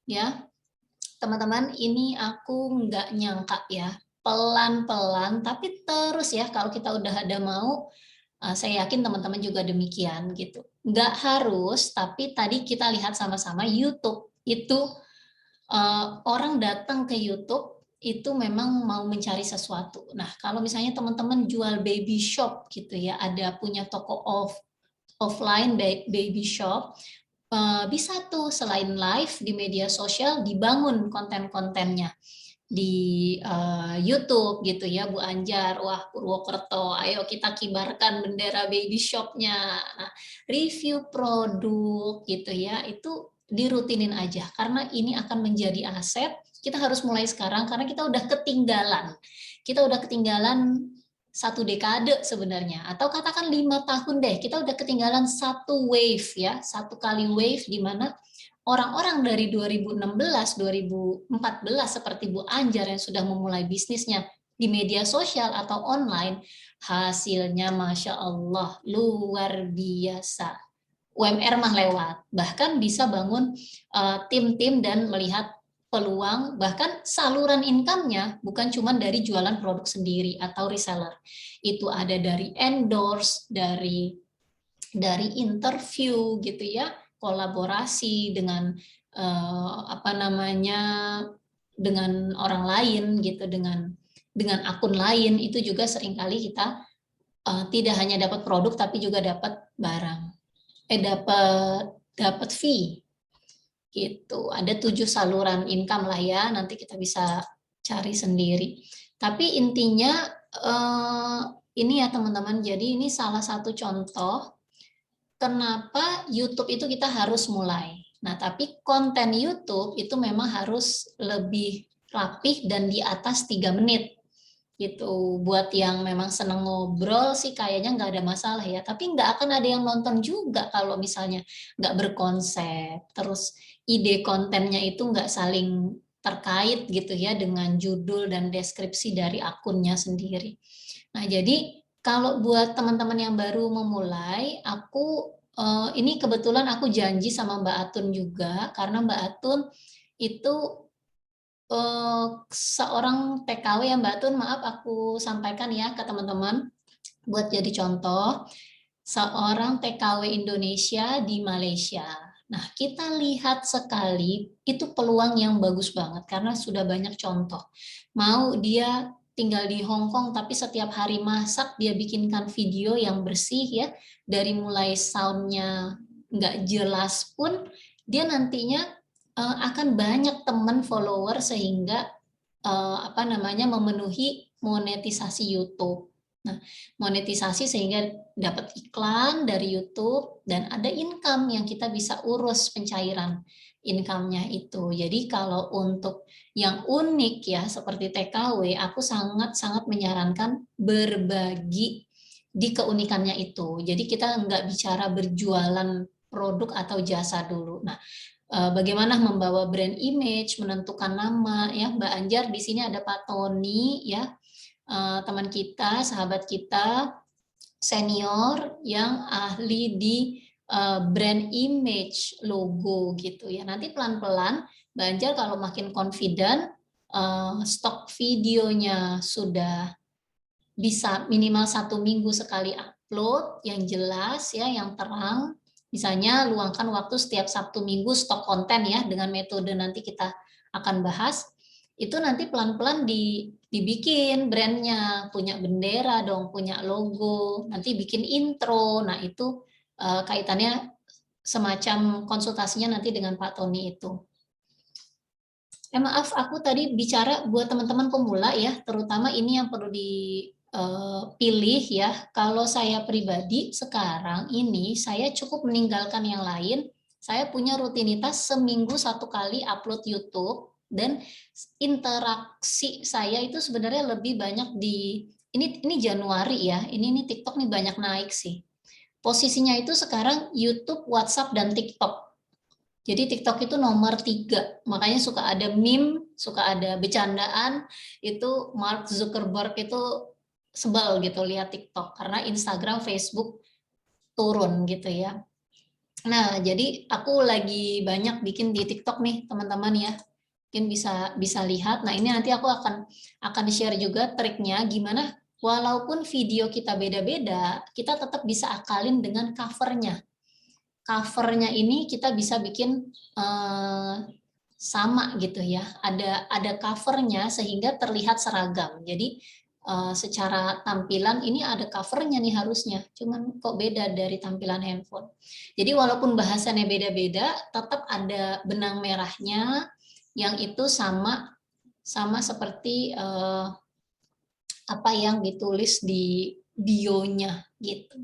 ya. Teman-teman, ini aku nggak nyangka ya, pelan-pelan tapi terus ya, kalau kita udah ada mau, saya yakin teman-teman juga demikian gitu. Nggak harus, tapi tadi kita lihat sama-sama YouTube itu orang datang ke YouTube itu memang mau mencari sesuatu. Nah, kalau misalnya teman-teman jual baby shop gitu ya, ada punya toko offline baby shop, bisa tuh selain live di media sosial dibangun konten-kontennya di YouTube gitu ya Bu Anjar. Wah, Purwokerto, ayo kita kibarkan bendera baby shopnya. Nah, review produk gitu ya, itu dirutinin aja karena ini akan menjadi aset. Kita harus mulai sekarang karena kita udah ketinggalan. Kita udah ketinggalan 1 dekade sebenarnya, atau katakan 5 tahun deh, kita udah ketinggalan 1 wave ya, 1 kali wave di mana orang-orang dari 2016, 2014 seperti Bu Anjar yang sudah memulai bisnisnya di media sosial atau online, hasilnya Masya Allah luar biasa. UMR mah lewat, bahkan bisa bangun tim-tim dan melihat peluang, bahkan saluran income-nya bukan cuma dari jualan produk sendiri atau reseller. Itu ada dari endorse, dari interview gitu ya, kolaborasi dengan dengan orang lain gitu, dengan akun lain, itu juga seringkali kita tidak hanya dapat produk tapi juga dapat barang, dapat fee gitu. Ada 7 saluran income lah ya, nanti kita bisa cari sendiri. Tapi intinya ini ya teman-teman, jadi ini salah satu contoh kenapa YouTube itu kita harus mulai. Nah, tapi konten YouTube itu memang harus lebih rapih dan di atas 3 menit. Gitu. Buat yang memang seneng ngobrol sih kayaknya nggak ada masalah ya. Tapi nggak akan ada yang nonton juga kalau misalnya nggak berkonsep. Terus ide kontennya itu nggak saling terkait gitu ya dengan judul dan deskripsi dari akunnya sendiri. Nah, jadi kalau buat teman-teman yang baru memulai, ini kebetulan aku janji sama Mbak Atun juga, karena Mbak Atun itu seorang TKW ya Mbak Atun, maaf aku sampaikan ya ke teman-teman, buat jadi contoh, seorang TKW Indonesia di Malaysia. Nah, kita lihat sekali, itu peluang yang bagus banget, karena sudah banyak contoh. Mau dia tinggal di Hong Kong, tapi setiap hari masak, dia bikinkan video yang bersih ya, dari mulai sound-nya nggak jelas pun, dia nantinya akan banyak teman follower sehingga memenuhi monetisasi YouTube. Nah, monetisasi sehingga dapat iklan dari YouTube dan ada income yang kita bisa urus pencairan income-nya itu. Jadi kalau untuk yang unik ya seperti TKW, aku sangat-sangat menyarankan berbagi di keunikannya itu. Jadi kita nggak bicara berjualan produk atau jasa dulu. Nah, bagaimana membawa brand image, menentukan nama ya. Mbak Anjar di sini ada Pak Tony ya, teman kita, sahabat kita senior yang ahli di brand image logo gitu ya. Nanti pelan-pelan Mbak Anjar kalau makin confident, stok videonya sudah bisa minimal 1 minggu sekali upload yang jelas ya, yang terang. Misalnya luangkan waktu setiap Sabtu Minggu stok konten ya, dengan metode nanti kita akan bahas. Itu nanti pelan-pelan dibikin brandnya, punya bendera dong, punya logo, nanti bikin intro. Nah itu kaitannya semacam konsultasinya nanti dengan Pak Tony itu. Maaf, aku tadi bicara buat teman-teman pemula ya, terutama ini yang perlu dipilih ya. Kalau saya pribadi sekarang ini, saya cukup meninggalkan yang lain. Saya punya rutinitas seminggu 1 kali upload YouTube, dan interaksi saya itu sebenarnya lebih banyak di, ini Januari ya, ini TikTok nih banyak naik sih. Posisinya itu sekarang YouTube, WhatsApp, dan TikTok. Jadi TikTok itu nomor 3, makanya suka ada meme, suka ada bercandaan, itu Mark Zuckerberg itu sebel gitu lihat TikTok, karena Instagram, Facebook turun gitu ya. Nah, jadi aku lagi banyak bikin di TikTok nih teman-teman ya, mungkin bisa lihat. Nah ini nanti aku akan share juga triknya gimana walaupun video kita beda-beda, kita tetap bisa akalin dengan covernya. Covernya ini kita bisa bikin sama gitu ya, ada covernya sehingga terlihat seragam. Jadi secara tampilan ini ada covernya nih harusnya, cuman kok beda dari tampilan handphone. Jadi walaupun bahasannya beda-beda, tetap ada benang merahnya yang itu sama seperti apa yang ditulis di bio-nya gitu.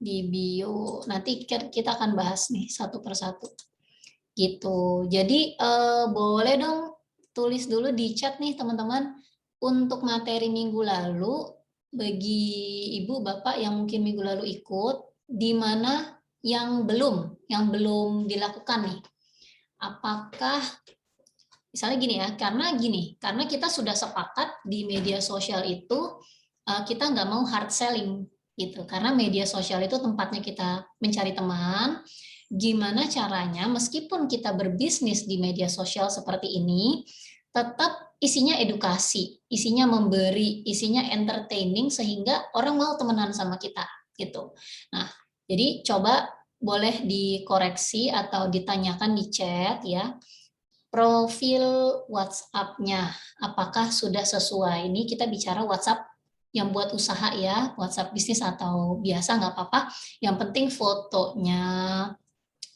Di bio. Nanti kita akan bahas nih satu persatu. Gitu. Jadi boleh dong tulis dulu di chat nih teman-teman untuk materi minggu lalu bagi Ibu Bapak yang mungkin minggu lalu ikut, di mana yang belum dilakukan nih. apakah misalnya karena kita sudah sepakat di media sosial itu kita nggak mau hard selling gitu, karena media sosial itu tempatnya kita mencari teman. Gimana caranya meskipun kita berbisnis di media sosial seperti ini, tetap isinya edukasi, isinya memberi, isinya entertaining sehingga orang mau temenan sama kita gitu. Nah, jadi coba boleh dikoreksi atau ditanyakan di chat ya. Profil WhatsApp-nya apakah sudah sesuai? Ini kita bicara WhatsApp yang buat usaha ya, WhatsApp bisnis atau biasa nggak apa-apa. Yang penting fotonya,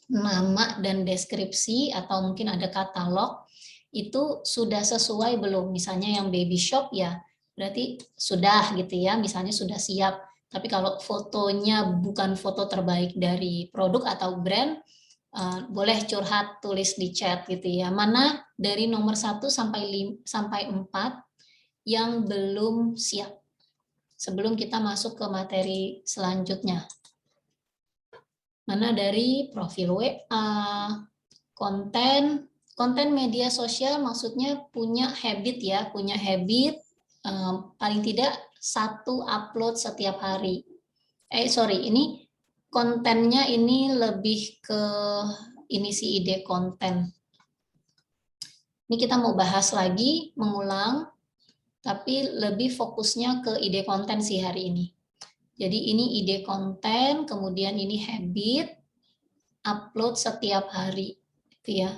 nama dan deskripsi atau mungkin ada katalog itu sudah sesuai belum? Misalnya yang baby shop ya, berarti sudah gitu ya, misalnya sudah siap. Tapi kalau fotonya bukan foto terbaik dari produk atau brand, boleh curhat, tulis di chat gitu ya. Mana dari nomor 1 sampai 4 yang belum siap sebelum kita masuk ke materi selanjutnya. Mana dari profil WA, konten media sosial maksudnya punya habit ya, paling tidak 1 upload setiap hari. Ini kontennya ini lebih ke ini sih ide konten. Ini kita mau bahas lagi, mengulang, tapi lebih fokusnya ke ide konten sih hari ini. Jadi ini ide konten, kemudian ini habit, upload setiap hari, gitu ya.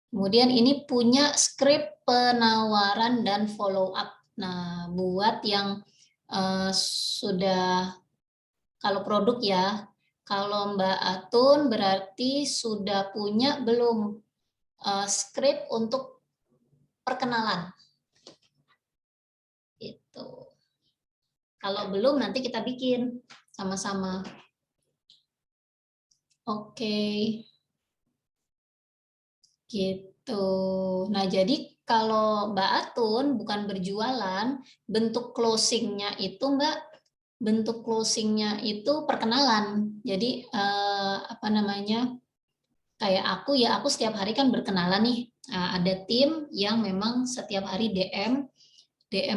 Kemudian ini punya skrip penawaran dan follow up. Nah, buat yang sudah, kalau produk ya, kalau Mbak Atun berarti sudah punya belum skrip untuk perkenalan. Gitu. Kalau belum nanti kita bikin sama-sama. Oke. Gitu. Nah, jadi kalau Mbak Atun bukan berjualan, bentuk closing-nya itu perkenalan. Jadi kayak aku setiap hari kan berkenalan nih. Nah, ada tim yang memang setiap hari DM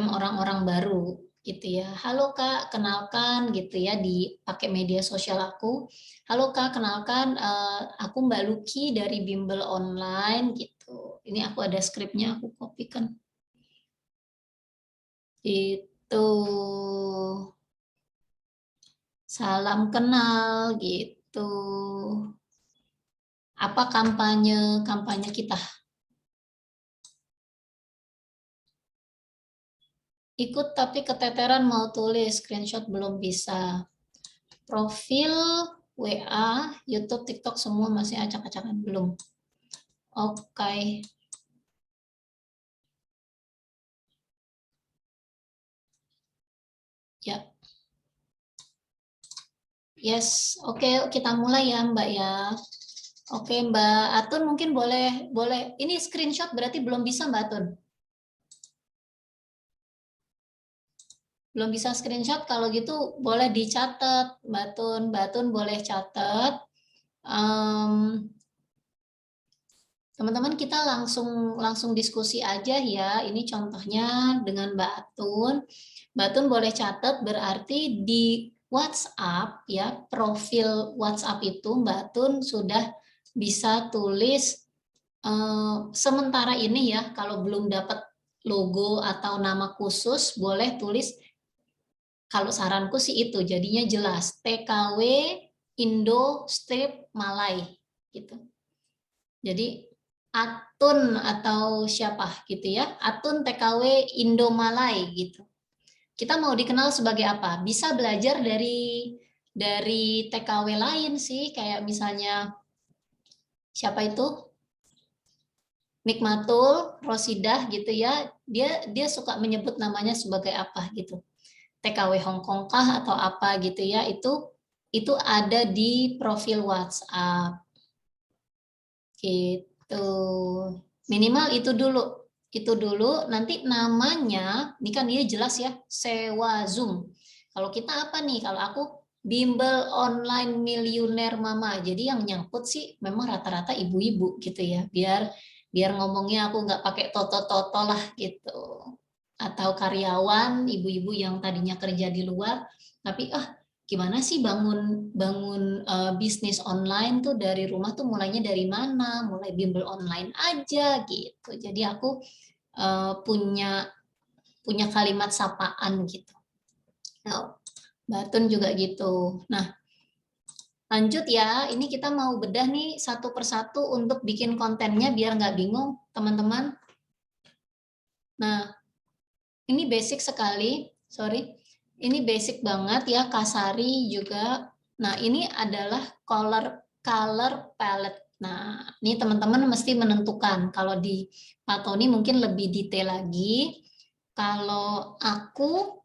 orang-orang baru gitu ya. Halo Kak, kenalkan gitu ya, dipakai media sosial aku. Halo Kak, kenalkan aku Mbak Luki dari Bimbel Online gitu. Ini aku ada skripnya, aku kopikan. Itu salam kenal gitu. Apa kampanye kita? Ikut tapi keteteran mau tulis, screenshot belum bisa. Profil WA, YouTube, TikTok semua masih acak-acakan belum. Oke. Ya. Yes, oke, kita mulai ya Mbak ya. Oke, Mbak Atun mungkin boleh. Ini screenshot berarti belum bisa Mbak Atun. Belum bisa screenshot, kalau gitu boleh dicatat Mbak Atun boleh catat. Teman-teman kita langsung diskusi aja ya. Ini contohnya dengan Mbak Atun. Mbak Atun boleh catat, berarti di WhatsApp ya, profil WhatsApp itu Mbak Atun sudah bisa tulis sementara ini ya, kalau belum dapat logo atau nama khusus boleh tulis. Kalau saranku sih itu, jadinya jelas. TKW Indo Strip Malay gitu. Jadi Atun atau siapa gitu ya. Atun TKW Indo Malay gitu. Kita mau dikenal sebagai apa? Bisa belajar dari TKW lain sih, kayak misalnya siapa itu? Nikmatul, Rosidah gitu ya. Dia suka menyebut namanya sebagai apa gitu. TKW Hongkong kah atau apa gitu ya, itu ada di profil WhatsApp gitu. Minimal itu dulu nanti namanya ini kan dia jelas ya, sewa Zoom. Kalau kita apa nih, kalau aku Bimbel online miliuner mama. Jadi yang nyangkut sih memang rata-rata ibu-ibu gitu ya. Biar ngomongnya aku nggak pakai toto-toto lah gitu. Atau karyawan, ibu-ibu yang tadinya kerja di luar, tapi gimana sih bangun bisnis online tuh dari rumah tuh mulainya dari mana? Mulai bimbel online aja gitu. Jadi aku punya kalimat sapaan gitu. Nah, Batun juga gitu. Nah, lanjut ya. Ini kita mau bedah nih satu persatu untuk bikin kontennya biar nggak bingung, teman-teman. Nah, ini basic sekali. Sorry. Ini basic banget ya, Kasari juga. Nah, ini adalah color palette. Nah, ini teman-teman mesti menentukan. Kalau di Pak Tony mungkin lebih detail lagi. Kalau aku,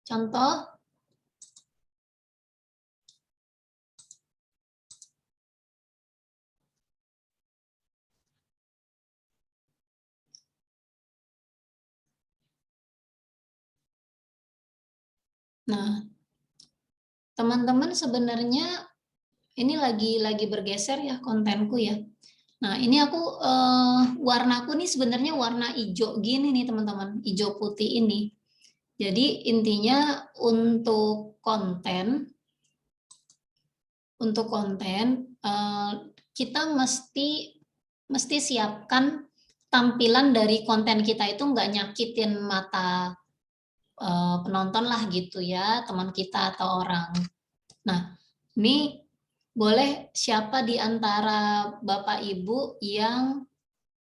contoh, nah, teman-teman sebenarnya ini lagi bergeser ya kontenku ya. Nah, ini aku warnaku nih sebenarnya warna hijau gini nih teman-teman, hijau putih ini. Jadi intinya untuk konten kita mesti siapkan tampilan dari konten kita itu nggak nyakitin mata penonton lah gitu ya, teman kita atau orang. Nah, ini boleh siapa di antara Bapak Ibu yang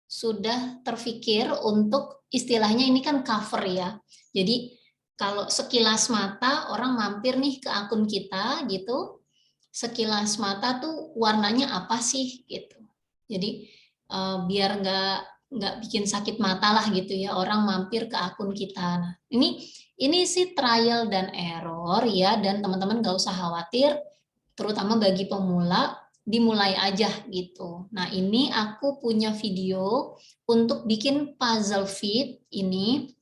sudah terpikir untuk istilahnya ini kan cover ya. Jadi kalau sekilas mata orang mampir nih ke akun kita gitu, sekilas mata tuh warnanya apa sih gitu. Jadi biar nggak bikin sakit mata lah gitu ya orang mampir ke akun kita. Nah, ini sih trial dan error ya, dan teman-teman nggak usah khawatir, terutama bagi pemula, dimulai aja gitu. Nah, ini aku punya video untuk bikin puzzle feed ini.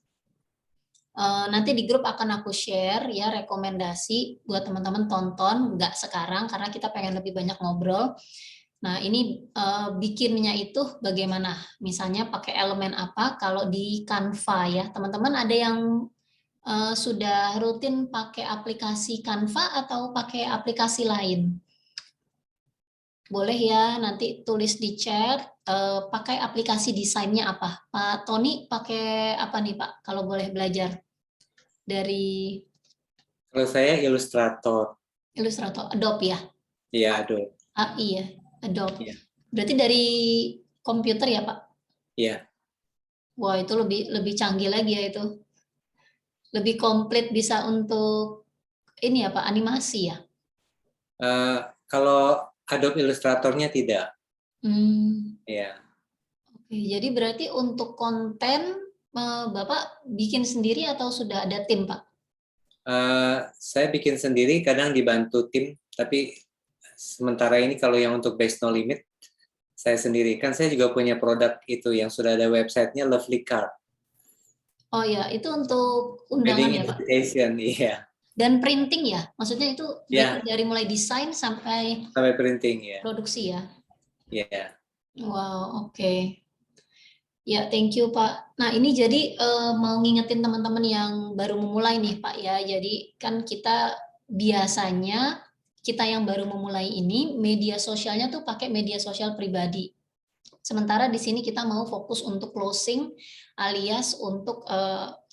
Nanti di grup akan aku share ya rekomendasi buat teman-teman tonton, nggak sekarang karena kita pengen lebih banyak ngobrol. Nah, ini bikinnya itu bagaimana? Misalnya pakai elemen apa? Kalau di Canva ya, teman-teman ada yang sudah rutin pakai aplikasi Canva atau pakai aplikasi lain? Boleh ya, nanti tulis di chat, pakai aplikasi desainnya apa. Pak Tony pakai apa nih Pak, kalau boleh belajar? Dari Kalau saya Illustrator. Illustrator, Adobe ya? Iya, Adobe. AI ya, Adobe. Iya. Berarti dari komputer ya Pak? Iya. Wah, itu lebih canggih lagi ya itu. Lebih komplit bisa untuk ini ya Pak, animasi ya? Kalau Adobe Illustratornya tidak. Iya. Oke, jadi berarti untuk konten Bapak bikin sendiri atau sudah ada tim Pak? Saya bikin sendiri, kadang dibantu tim, tapi sementara ini kalau yang untuk Base No Limit, saya sendiri. Kan saya juga punya produk itu yang sudah ada websitenya, Lovely Card. Oh ya, itu untuk undangan Wedding ya Pak? invitation, iya. Dan printing ya? Maksudnya itu Ya, dari mulai desain sampai sampai printing ya. produksi ya? Iya. Wow, oke. Ya, thank you Pak. Nah, ini jadi mau ngingetin teman-teman yang baru memulai nih Pak ya. Jadi kan kita biasanya kita yang baru memulai ini media sosialnya tuh pakai media sosial pribadi. Sementara di sini kita mau fokus untuk closing alias untuk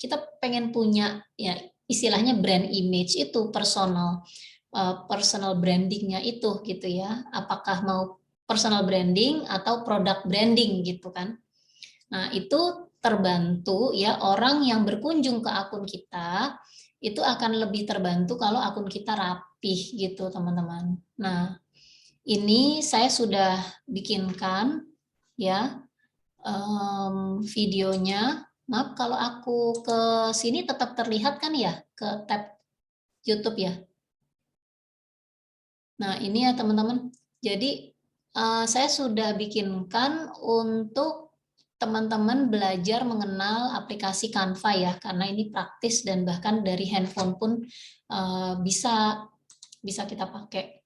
kita pengen punya ya istilahnya brand image itu personal brandingnya itu gitu ya. Apakah mau personal branding atau product branding gitu kan. Nah, itu terbantu ya orang yang berkunjung ke akun kita itu akan lebih terbantu kalau akun kita rapih gitu, teman-teman. Nah, ini saya sudah bikinkan ya videonya. Maaf kalau aku ke sini tetap terlihat kan ya ke tab YouTube ya. Nah, ini ya teman-teman. Jadi saya sudah bikinkan untuk teman-teman belajar mengenal aplikasi Canva ya, karena ini praktis dan bahkan dari handphone pun bisa kita pakai.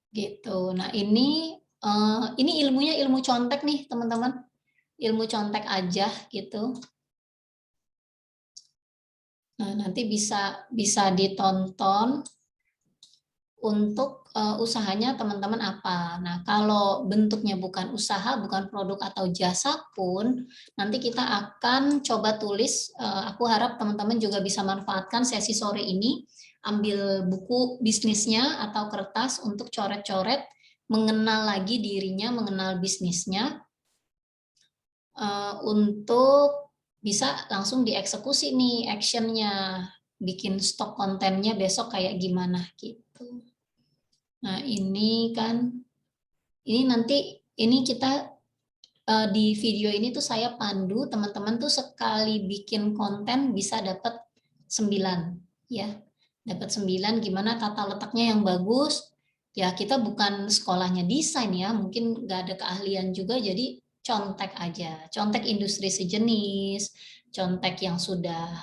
Gitu. Nah, ini ilmunya ilmu contek nih, teman-teman. Ilmu contek aja gitu. Nah, nanti bisa ditonton untuk usahanya teman-teman apa. Nah, kalau bentuknya bukan usaha, bukan produk atau jasa pun, nanti kita akan coba tulis, aku harap teman-teman juga bisa manfaatkan sesi sore ini, ambil buku bisnisnya atau kertas untuk coret-coret, mengenal lagi dirinya, mengenal bisnisnya, untuk bisa langsung dieksekusi nih actionnya, bikin stok kontennya besok kayak gimana gitu. Nah, ini kita di video ini tuh saya pandu teman-teman tuh sekali bikin konten bisa dapat 9 ya. Dapat 9 gimana tata letaknya yang bagus. Ya, kita bukan sekolahnya desain ya, mungkin nggak ada keahlian juga, jadi contek aja. Contek industri sejenis, contek yang sudah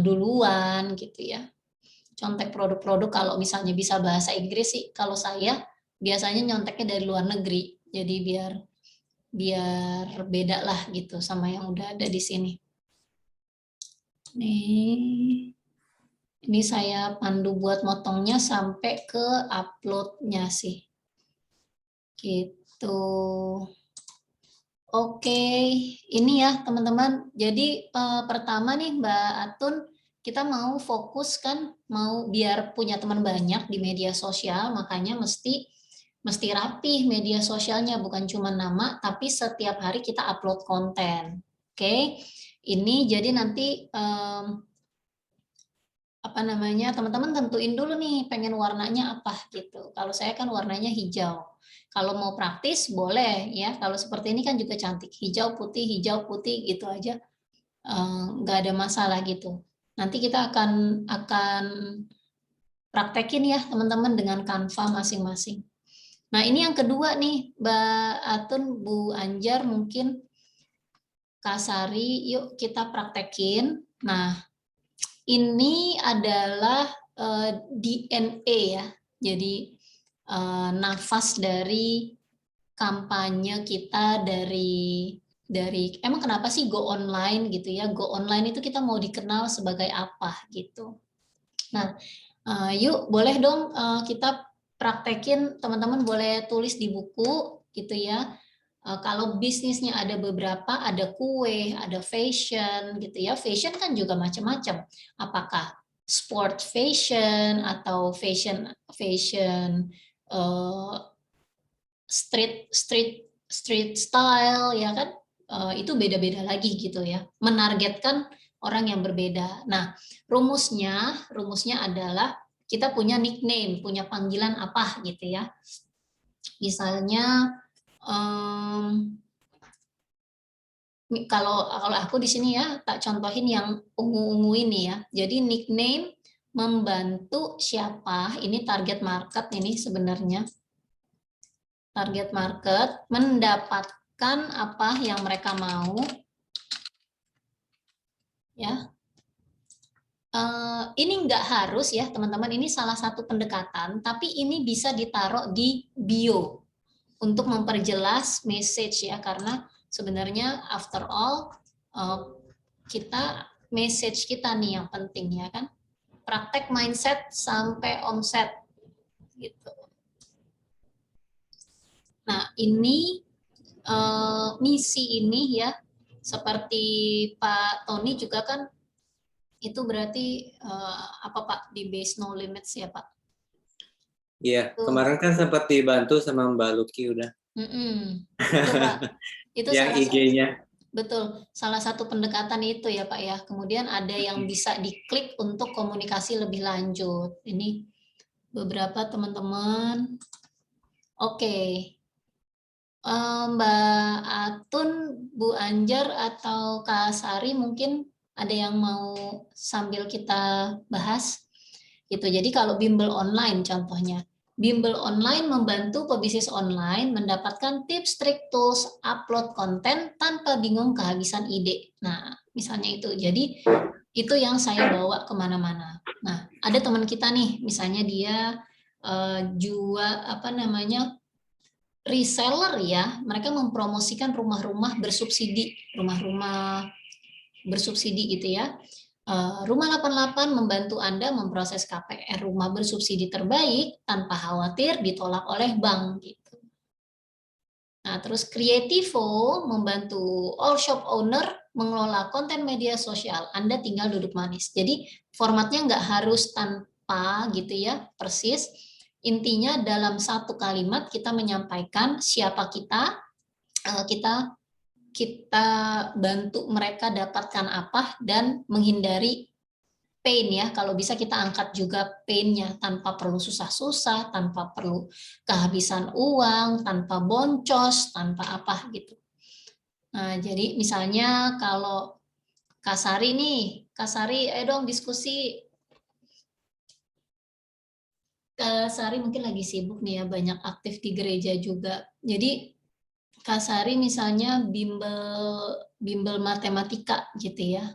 duluan gitu ya. Contek produk-produk kalau misalnya bisa bahasa Inggris sih, kalau saya biasanya nyonteknya dari luar negeri, jadi biar beda lah gitu sama yang udah ada di sini. Ini saya pandu buat motongnya sampai ke uploadnya sih, gitu. Oke, ini ya teman-teman. Jadi pertama nih Mbak Atun, kita mau fokus kan, mau biar punya teman banyak di media sosial, makanya mesti rapih media sosialnya, bukan cuma nama, tapi setiap hari kita upload konten. Oke, ini jadi nanti teman-teman tentuin dulu nih pengen warnanya apa gitu. Kalau saya kan warnanya hijau. Kalau mau praktis boleh ya. Kalau seperti ini kan juga cantik, hijau putih gitu aja, nggak ada masalah gitu. Nanti kita akan praktekin ya teman-teman dengan Canva masing-masing. Nah, ini yang kedua nih, Mbak Atun, Bu Anjar, mungkin Kak Sari, yuk kita praktekin. Nah, ini adalah DNA ya, jadi nafas dari kampanye kita dari emang kenapa sih go online gitu ya? Go online itu kita mau dikenal sebagai apa gitu. Nah, yuk boleh dong kita praktekin, teman-teman boleh tulis di buku gitu ya. Kalau bisnisnya ada beberapa, ada kue, ada fashion gitu ya. Fashion kan juga macam-macam. Apakah sport fashion atau fashion street style ya kan, itu beda-beda lagi gitu ya. Menargetkan orang yang berbeda. Nah, rumusnya adalah kita punya nickname, punya panggilan apa gitu ya. Misalnya kalau aku di sini ya tak contohin yang ungu-ungu ini ya. Jadi nickname membantu siapa? Ini target market ini sebenarnya. Target market mendapatkan apa yang mereka mau. Ya. Ini nggak harus ya teman-teman, ini salah satu pendekatan, tapi ini bisa ditaruh di bio untuk memperjelas message ya, karena sebenarnya after all message kita nih yang penting ya kan, praktek mindset sampai omset gitu. Nah, ini misi ini ya, seperti Pak Tony juga kan, itu berarti apa Pak, di base no limits ya Pak? Iya, kemarin kan sempat dibantu sama Mbak Luki udah. Itu Pak, itu yang IG-nya. Betul, salah satu pendekatan itu ya Pak ya. Kemudian ada yang bisa diklik untuk komunikasi lebih lanjut. Ini beberapa teman-teman. Oke. Mbak Atun, Bu Anjar, atau Kak Sari mungkin ada yang mau sambil kita bahas gitu. Jadi kalau bimbel online contohnya, Bimbel Online membantu pebisnis online mendapatkan tips, trik, tools, upload konten tanpa bingung kehabisan ide. Nah, misalnya itu. Jadi, itu yang saya bawa kemana-mana. Nah, ada teman kita nih, misalnya dia jual reseller ya, mereka mempromosikan rumah-rumah bersubsidi, rumah-rumah bersubsidi gitu ya. Rumah 88 membantu Anda memproses KPR rumah bersubsidi terbaik tanpa khawatir ditolak oleh bank gitu. Nah, terus Creativo membantu all shop owner mengelola konten media sosial. Anda tinggal duduk manis. Jadi formatnya nggak harus tanpa gitu ya, persis. Intinya dalam satu kalimat kita menyampaikan siapa kita, kita bantu mereka dapatkan apa dan menghindari pain ya. Kalau bisa kita angkat juga pain-nya tanpa perlu susah-susah, tanpa perlu kehabisan uang, tanpa boncos, tanpa apa gitu. Nah, jadi misalnya kalau Kak Sari nih, Kak Sari ayo dong diskusi. Kak Sari mungkin lagi sibuk nih ya, banyak aktif di gereja juga. Jadi Kak Sari misalnya bimbel matematika gitu ya.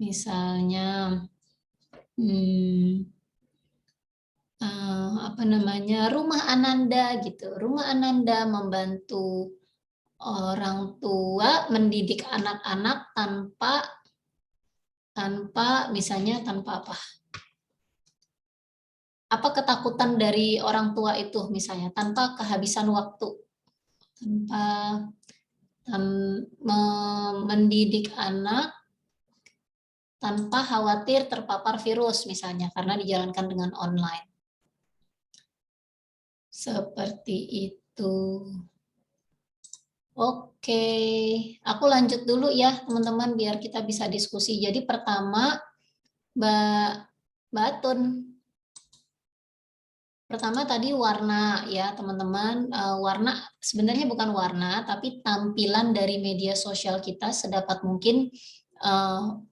Misalnya Rumah Ananda gitu. Rumah Ananda membantu orang tua mendidik anak-anak misalnya tanpa apa ketakutan dari orang tua itu misalnya tanpa kehabisan waktu, tanpa mendidik anak tanpa khawatir terpapar virus misalnya karena dijalankan dengan online. Seperti itu. Oke, aku lanjut dulu ya teman-teman biar kita bisa diskusi. Jadi pertama, Mbak Tun, pertama tadi warna ya teman-teman. Warna sebenarnya bukan warna, tapi tampilan dari media sosial kita sedapat mungkin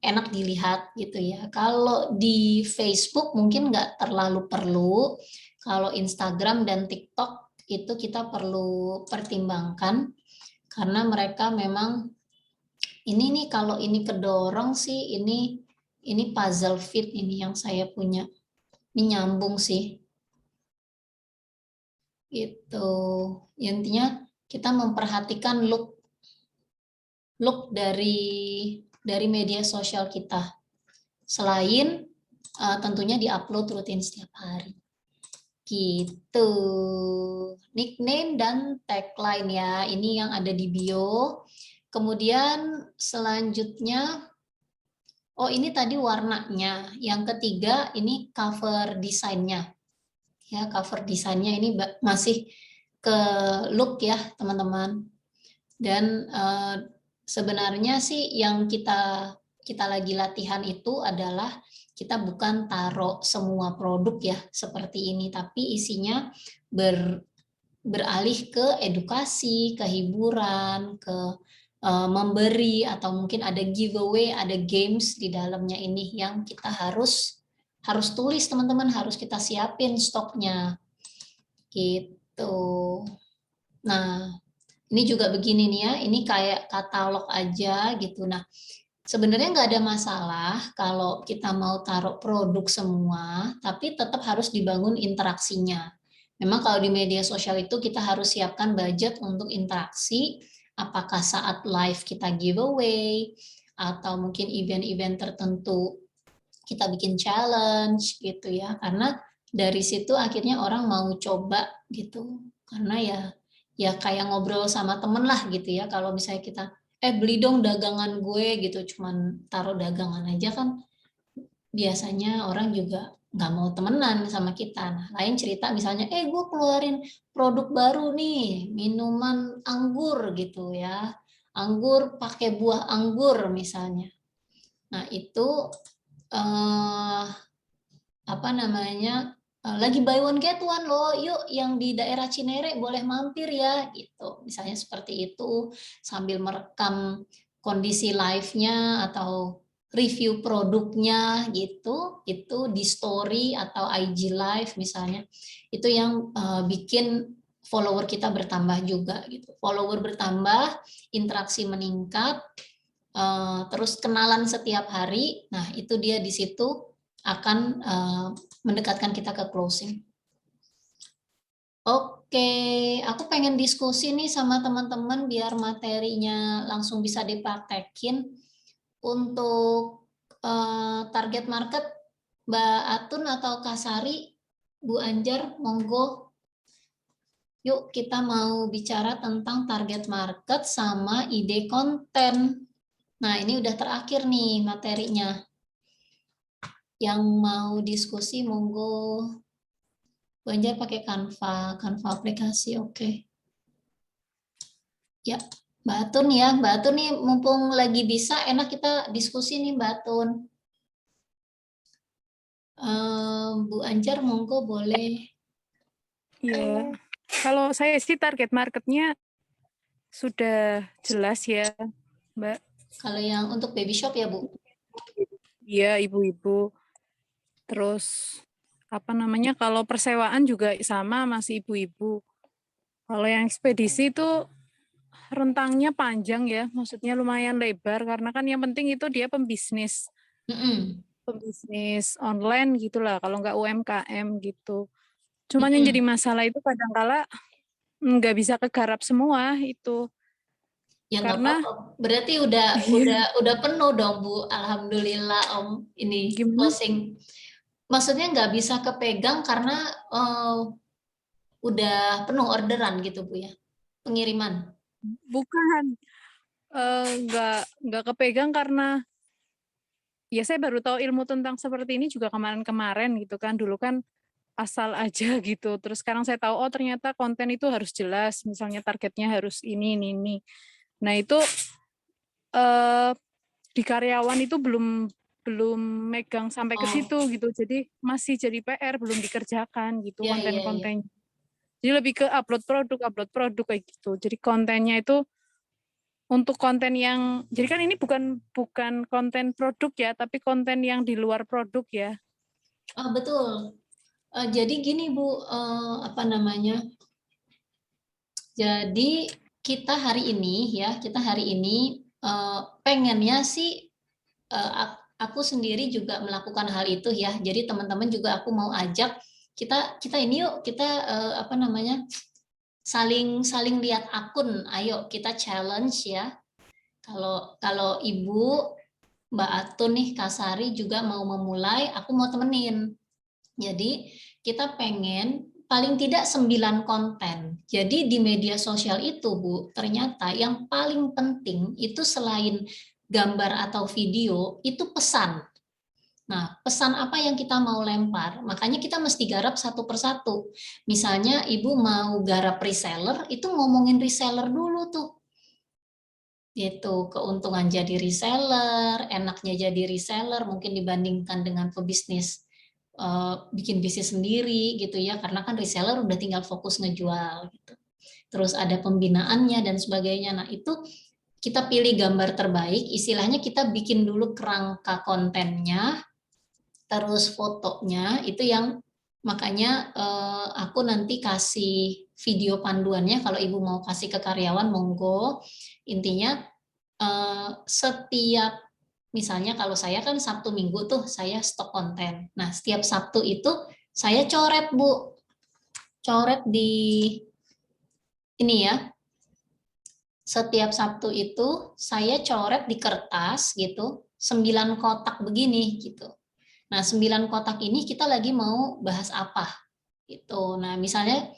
enak dilihat gitu ya. Kalau di Facebook mungkin nggak terlalu perlu. Kalau Instagram dan TikTok itu kita perlu pertimbangkan. Karena mereka memang ini nih kalau ini kedorong sih ini puzzle fit ini yang saya punya. Ini nyambung sih. Itu intinya kita memperhatikan look dari media sosial kita. Selain tentunya diupload rutin setiap hari. Gitu. Nickname dan tagline ya. Ini yang ada di bio. Kemudian selanjutnya, oh ini tadi warnanya. Yang ketiga ini cover desainnya. Ya, cover desainnya ini masih ke look ya teman-teman. Dan sebenarnya sih yang kita lagi latihan itu adalah kita bukan taruh semua produk ya seperti ini, tapi isinya beralih ke edukasi, ke hiburan, ke memberi, atau mungkin ada giveaway, ada games di dalamnya ini yang kita harus tulis teman-teman, harus kita siapin stoknya gitu. Nah, ini juga begini nih ya, ini kayak katalog aja gitu. Nah, sebenarnya nggak ada masalah kalau kita mau taruh produk semua, tapi tetap harus dibangun interaksinya. Memang kalau di media sosial itu kita harus siapkan budget untuk interaksi, apakah saat live kita giveaway, atau mungkin event-event tertentu kita bikin challenge gitu ya, karena dari situ akhirnya orang mau coba gitu, karena ya kayak ngobrol sama temen lah gitu ya. Kalau misalnya kita beli dong dagangan gue gitu, cuman taruh dagangan aja kan biasanya orang juga nggak mau temenan sama kita. Nah, lain cerita misalnya gue keluarin produk baru nih, minuman anggur gitu ya, anggur pakai buah anggur misalnya. Nah itu lagi buy one get one loh, yuk yang di daerah Cinere boleh mampir ya gitu, misalnya seperti itu, sambil merekam kondisi live-nya atau review produknya gitu, itu di story atau IG live misalnya, itu yang bikin follower kita bertambah juga gitu. Follower bertambah, interaksi meningkat, terus kenalan setiap hari. Nah, itu dia di situ akan mendekatkan kita ke closing. Oke, aku pengen diskusi nih sama teman-teman biar materinya langsung bisa dipraktekin. Untuk target market, Mbak Atun atau Kasari, Bu Anjar, monggo. Yuk kita mau bicara tentang target market sama ide konten. Nah ini udah terakhir nih materinya. Yang mau diskusi monggo. Bu Anjar pakai Canva aplikasi, oke. Ya, Mbak Atun ya, Mbak Atun nih mumpung lagi bisa, enak kita diskusi nih Mbak Atun. Bu Anjar monggo boleh. Iya. Kalau saya sih target marketnya sudah jelas ya, Mbak. Kalau yang untuk baby shop ya Bu? Iya, ibu-ibu. Terus apa namanya? Kalau persewaan juga sama, masih ibu-ibu. Kalau yang ekspedisi itu rentangnya panjang ya, maksudnya lumayan lebar karena kan yang penting itu dia pembisnis online gitulah, kalau nggak UMKM gitu. Cuman yang jadi masalah itu kadangkala nggak bisa kegarap semua itu. Ya nggak Karena apa-apa. Berarti udah penuh dong Bu. Alhamdulillah Om ini gimana? closing. Maksudnya nggak bisa kepegang karena udah penuh orderan gitu Bu ya. Pengiriman. Bukan nggak kepegang karena ya saya baru tahu ilmu tentang seperti ini juga kemarin-kemarin gitu kan. Dulu kan asal aja gitu. Terus sekarang saya tahu oh ternyata konten itu harus jelas, misalnya targetnya harus ini. Nah, itu di karyawan itu belum megang sampai ke situ gitu. Jadi masih jadi PR, belum dikerjakan gitu Ya, ya, ya. konten-konten. Jadi lebih ke upload produk kayak gitu. Jadi kontennya itu untuk konten yang jadi kan ini bukan konten produk ya, tapi konten yang di luar produk ya. Betul. Jadi gini Bu, apa namanya? Jadi kita hari ini pengennya sih aku sendiri juga melakukan hal itu ya. Jadi teman-teman juga aku mau ajak kita ini yuk kita apa namanya? saling lihat akun. Ayo kita challenge ya. Kalau Ibu Mbak Atun nih Kasari juga mau memulai, aku mau temenin. Jadi kita pengen paling tidak 9 konten. Jadi di media sosial itu Bu, ternyata yang paling penting itu selain gambar atau video, itu pesan. Nah, pesan apa yang kita mau lempar? Makanya kita mesti garap satu persatu. Misalnya Ibu mau garap reseller, itu ngomongin reseller dulu tuh. Gitu, keuntungan jadi reseller, enaknya jadi reseller mungkin dibandingkan dengan pebisnis bikin bisnis sendiri gitu ya, karena kan reseller udah tinggal fokus ngejual gitu. Terus ada pembinaannya dan sebagainya. Nah, itu kita pilih gambar terbaik, istilahnya kita bikin dulu kerangka kontennya, terus fotonya itu yang makanya aku nanti kasih video panduannya kalau Ibu mau kasih ke karyawan monggo. Intinya setiap misalnya kalau saya kan Sabtu Minggu tuh saya stok konten. Nah, setiap Sabtu itu saya coret, Bu. Coret di ini ya. Setiap Sabtu itu saya coret di kertas gitu, 9 kotak begini gitu. Nah, 9 kotak ini kita lagi mau bahas apa gitu. Nah, misalnya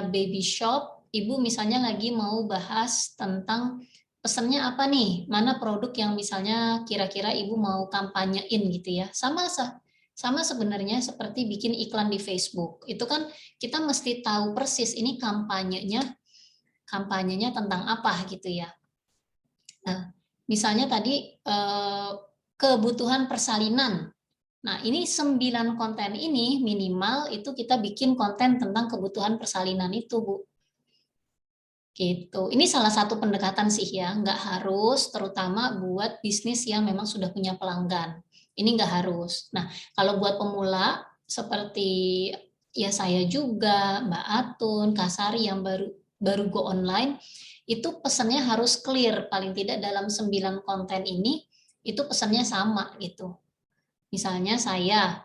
baby shop, Ibu misalnya lagi mau bahas tentang pesannya apa nih? Mana produk yang misalnya kira-kira Ibu mau kampanyein gitu ya. Sama sebenarnya seperti bikin iklan di Facebook. Itu kan kita mesti tahu persis ini kampanyenya tentang apa gitu ya. Nah, misalnya tadi kebutuhan persalinan. Nah, ini 9 konten ini minimal itu kita bikin konten tentang kebutuhan persalinan itu, Bu. Gitu. Ini salah satu pendekatan sih ya, nggak harus, terutama buat bisnis yang memang sudah punya pelanggan. Ini nggak harus. Nah, kalau buat pemula seperti ya saya juga, Mbak Atun, Kasari yang baru baru go online, itu pesannya harus clear, paling tidak dalam 9 konten ini itu pesannya sama gitu. Misalnya saya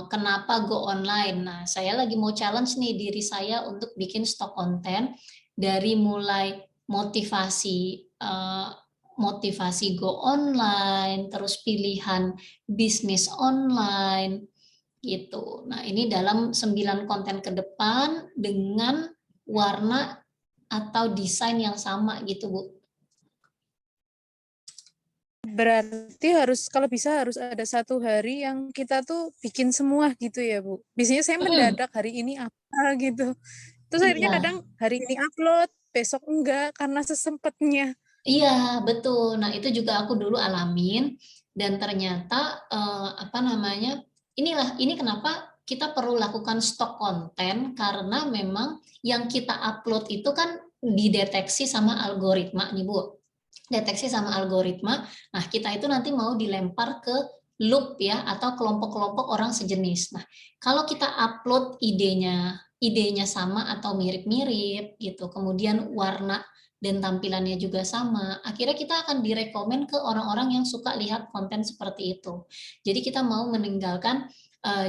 kenapa go online. Nah, saya lagi mau challenge nih diri saya untuk bikin stok konten dari mulai motivasi motivasi go online, terus pilihan bisnis online gitu. Nah, ini dalam 9 konten ke depan dengan warna atau desain yang sama gitu, Bu. Berarti harus kalau bisa harus ada 1 hari yang kita tuh bikin semua gitu ya, Bu? Biasanya saya mendadak hari ini apa gitu. Terus akhirnya Iya. kadang hari ini upload, besok enggak karena sesempatnya. Iya, betul. Nah, itu juga aku dulu alamin dan ternyata apa namanya? Ini kenapa kita perlu lakukan stok konten karena memang yang kita upload itu kan dideteksi sama algoritma nih, Bu. Deteksi sama algoritma. Nah, kita itu nanti mau dilempar ke loop ya atau kelompok-kelompok orang sejenis. Nah, kalau kita upload idenya sama atau mirip-mirip gitu, kemudian warna dan tampilannya juga sama, akhirnya kita akan direkomend ke orang-orang yang suka lihat konten seperti itu. Jadi kita mau meninggalkan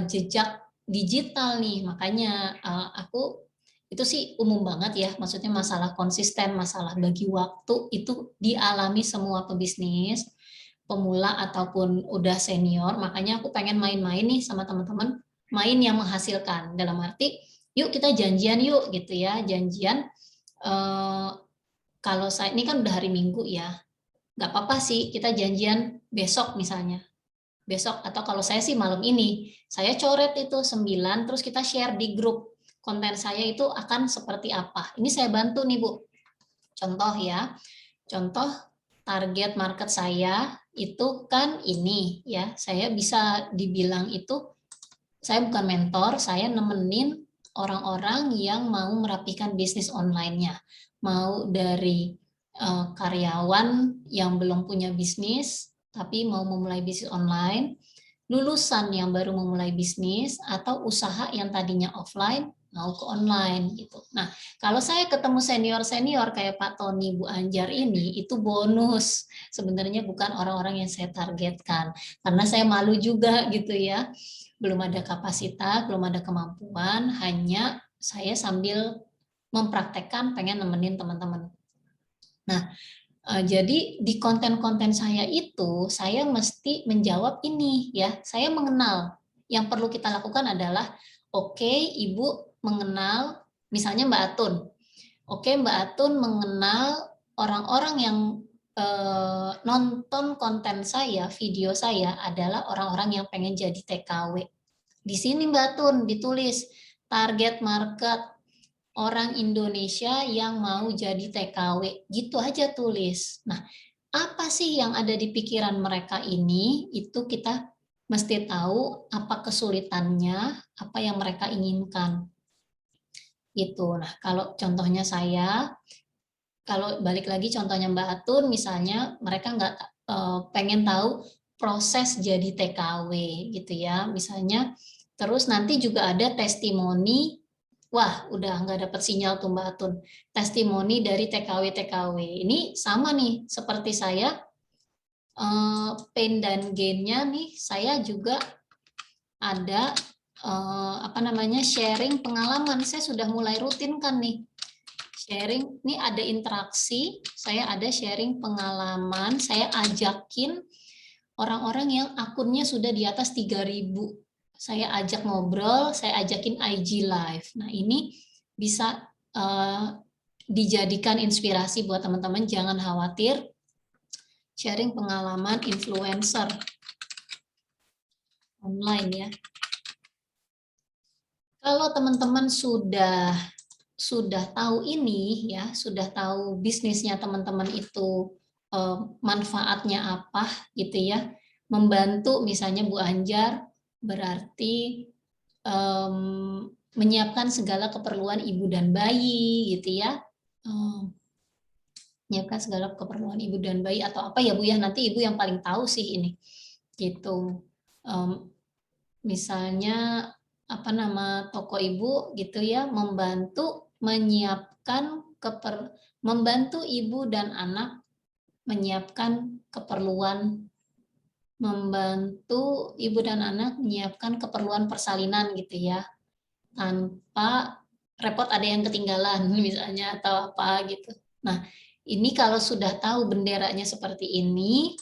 jejak digital nih, makanya aku itu sih umum banget ya, maksudnya masalah konsisten, masalah bagi waktu itu dialami semua pebisnis, pemula ataupun udah senior, makanya aku pengen main-main nih sama teman-teman, main yang menghasilkan, dalam arti yuk kita janjian yuk gitu ya, janjian kalau saya ini kan udah hari Minggu ya, nggak apa-apa sih kita janjian besok misalnya, besok atau kalau saya sih malam ini saya coret itu 9 terus kita share di grup konten saya itu akan seperti apa. Ini saya bantu nih Bu, contoh ya, contoh target market saya itu kan ini ya, saya bisa dibilang itu saya bukan mentor, saya nemenin orang-orang yang mau merapikan bisnis online-nya, mau dari karyawan yang belum punya bisnis tapi mau memulai bisnis online, lulusan yang baru memulai bisnis, atau usaha yang tadinya offline mau ke online gitu. Nah, kalau saya ketemu senior-senior kayak Pak Tony, Bu Anjar ini, itu bonus. Sebenarnya bukan orang-orang yang saya targetkan. Karena saya malu juga gitu ya. Belum ada kapasitas, belum ada kemampuan, hanya saya sambil mempraktekkan pengen nemenin teman-teman. Nah, jadi di konten-konten saya itu saya mesti menjawab ini ya. Saya mengenal. Yang perlu kita lakukan adalah oke, Ibu mengenal misalnya Mbak Atun. Oke, Mbak Atun mengenal orang-orang yang nonton konten saya, video saya adalah orang-orang yang pengen jadi TKW. Di sini Mbak Atun ditulis target market orang Indonesia yang mau jadi TKW, gitu aja tulis. Nah, apa sih yang ada di pikiran mereka ini, itu kita mesti tahu apa kesulitannya, apa yang mereka inginkan. Gitu. Nah, kalau contohnya saya, kalau balik lagi contohnya Mbak Atun, misalnya mereka nggak pengen tahu proses jadi TKW gitu ya, misalnya. Terus nanti juga ada testimoni. Wah, udah nggak dapat sinyal tuh Mbak Atun. Testimoni dari TKW-TKW. Ini sama nih, seperti saya, pain dan gain-nya nih, saya juga ada apa namanya sharing pengalaman. Saya sudah mulai rutinkan nih. Sharing, ini ada interaksi, saya ada sharing pengalaman, saya ajakin orang-orang yang akunnya sudah di atas 3.000. Saya ajak ngobrol, saya ajakin IG live. Nah, ini bisa dijadikan inspirasi buat teman-teman, jangan khawatir. Sharing pengalaman influencer online ya. Kalau teman-teman sudah tahu ini ya, sudah tahu bisnisnya teman-teman itu manfaatnya apa gitu ya, membantu misalnya Bu Anjar berarti menyiapkan segala keperluan ibu dan bayi gitu ya, menyiapkan segala keperluan ibu dan bayi atau apa ya Bu ya, nanti ibu yang paling tahu sih ini gitu. Misalnya apa nama toko ibu gitu ya, membantu menyiapkan membantu ibu dan anak menyiapkan keperluan, membantu ibu dan anak menyiapkan keperluan persalinan gitu ya, tanpa repot ada yang ketinggalan misalnya atau apa gitu. Nah, ini kalau sudah tahu benderanya seperti ini,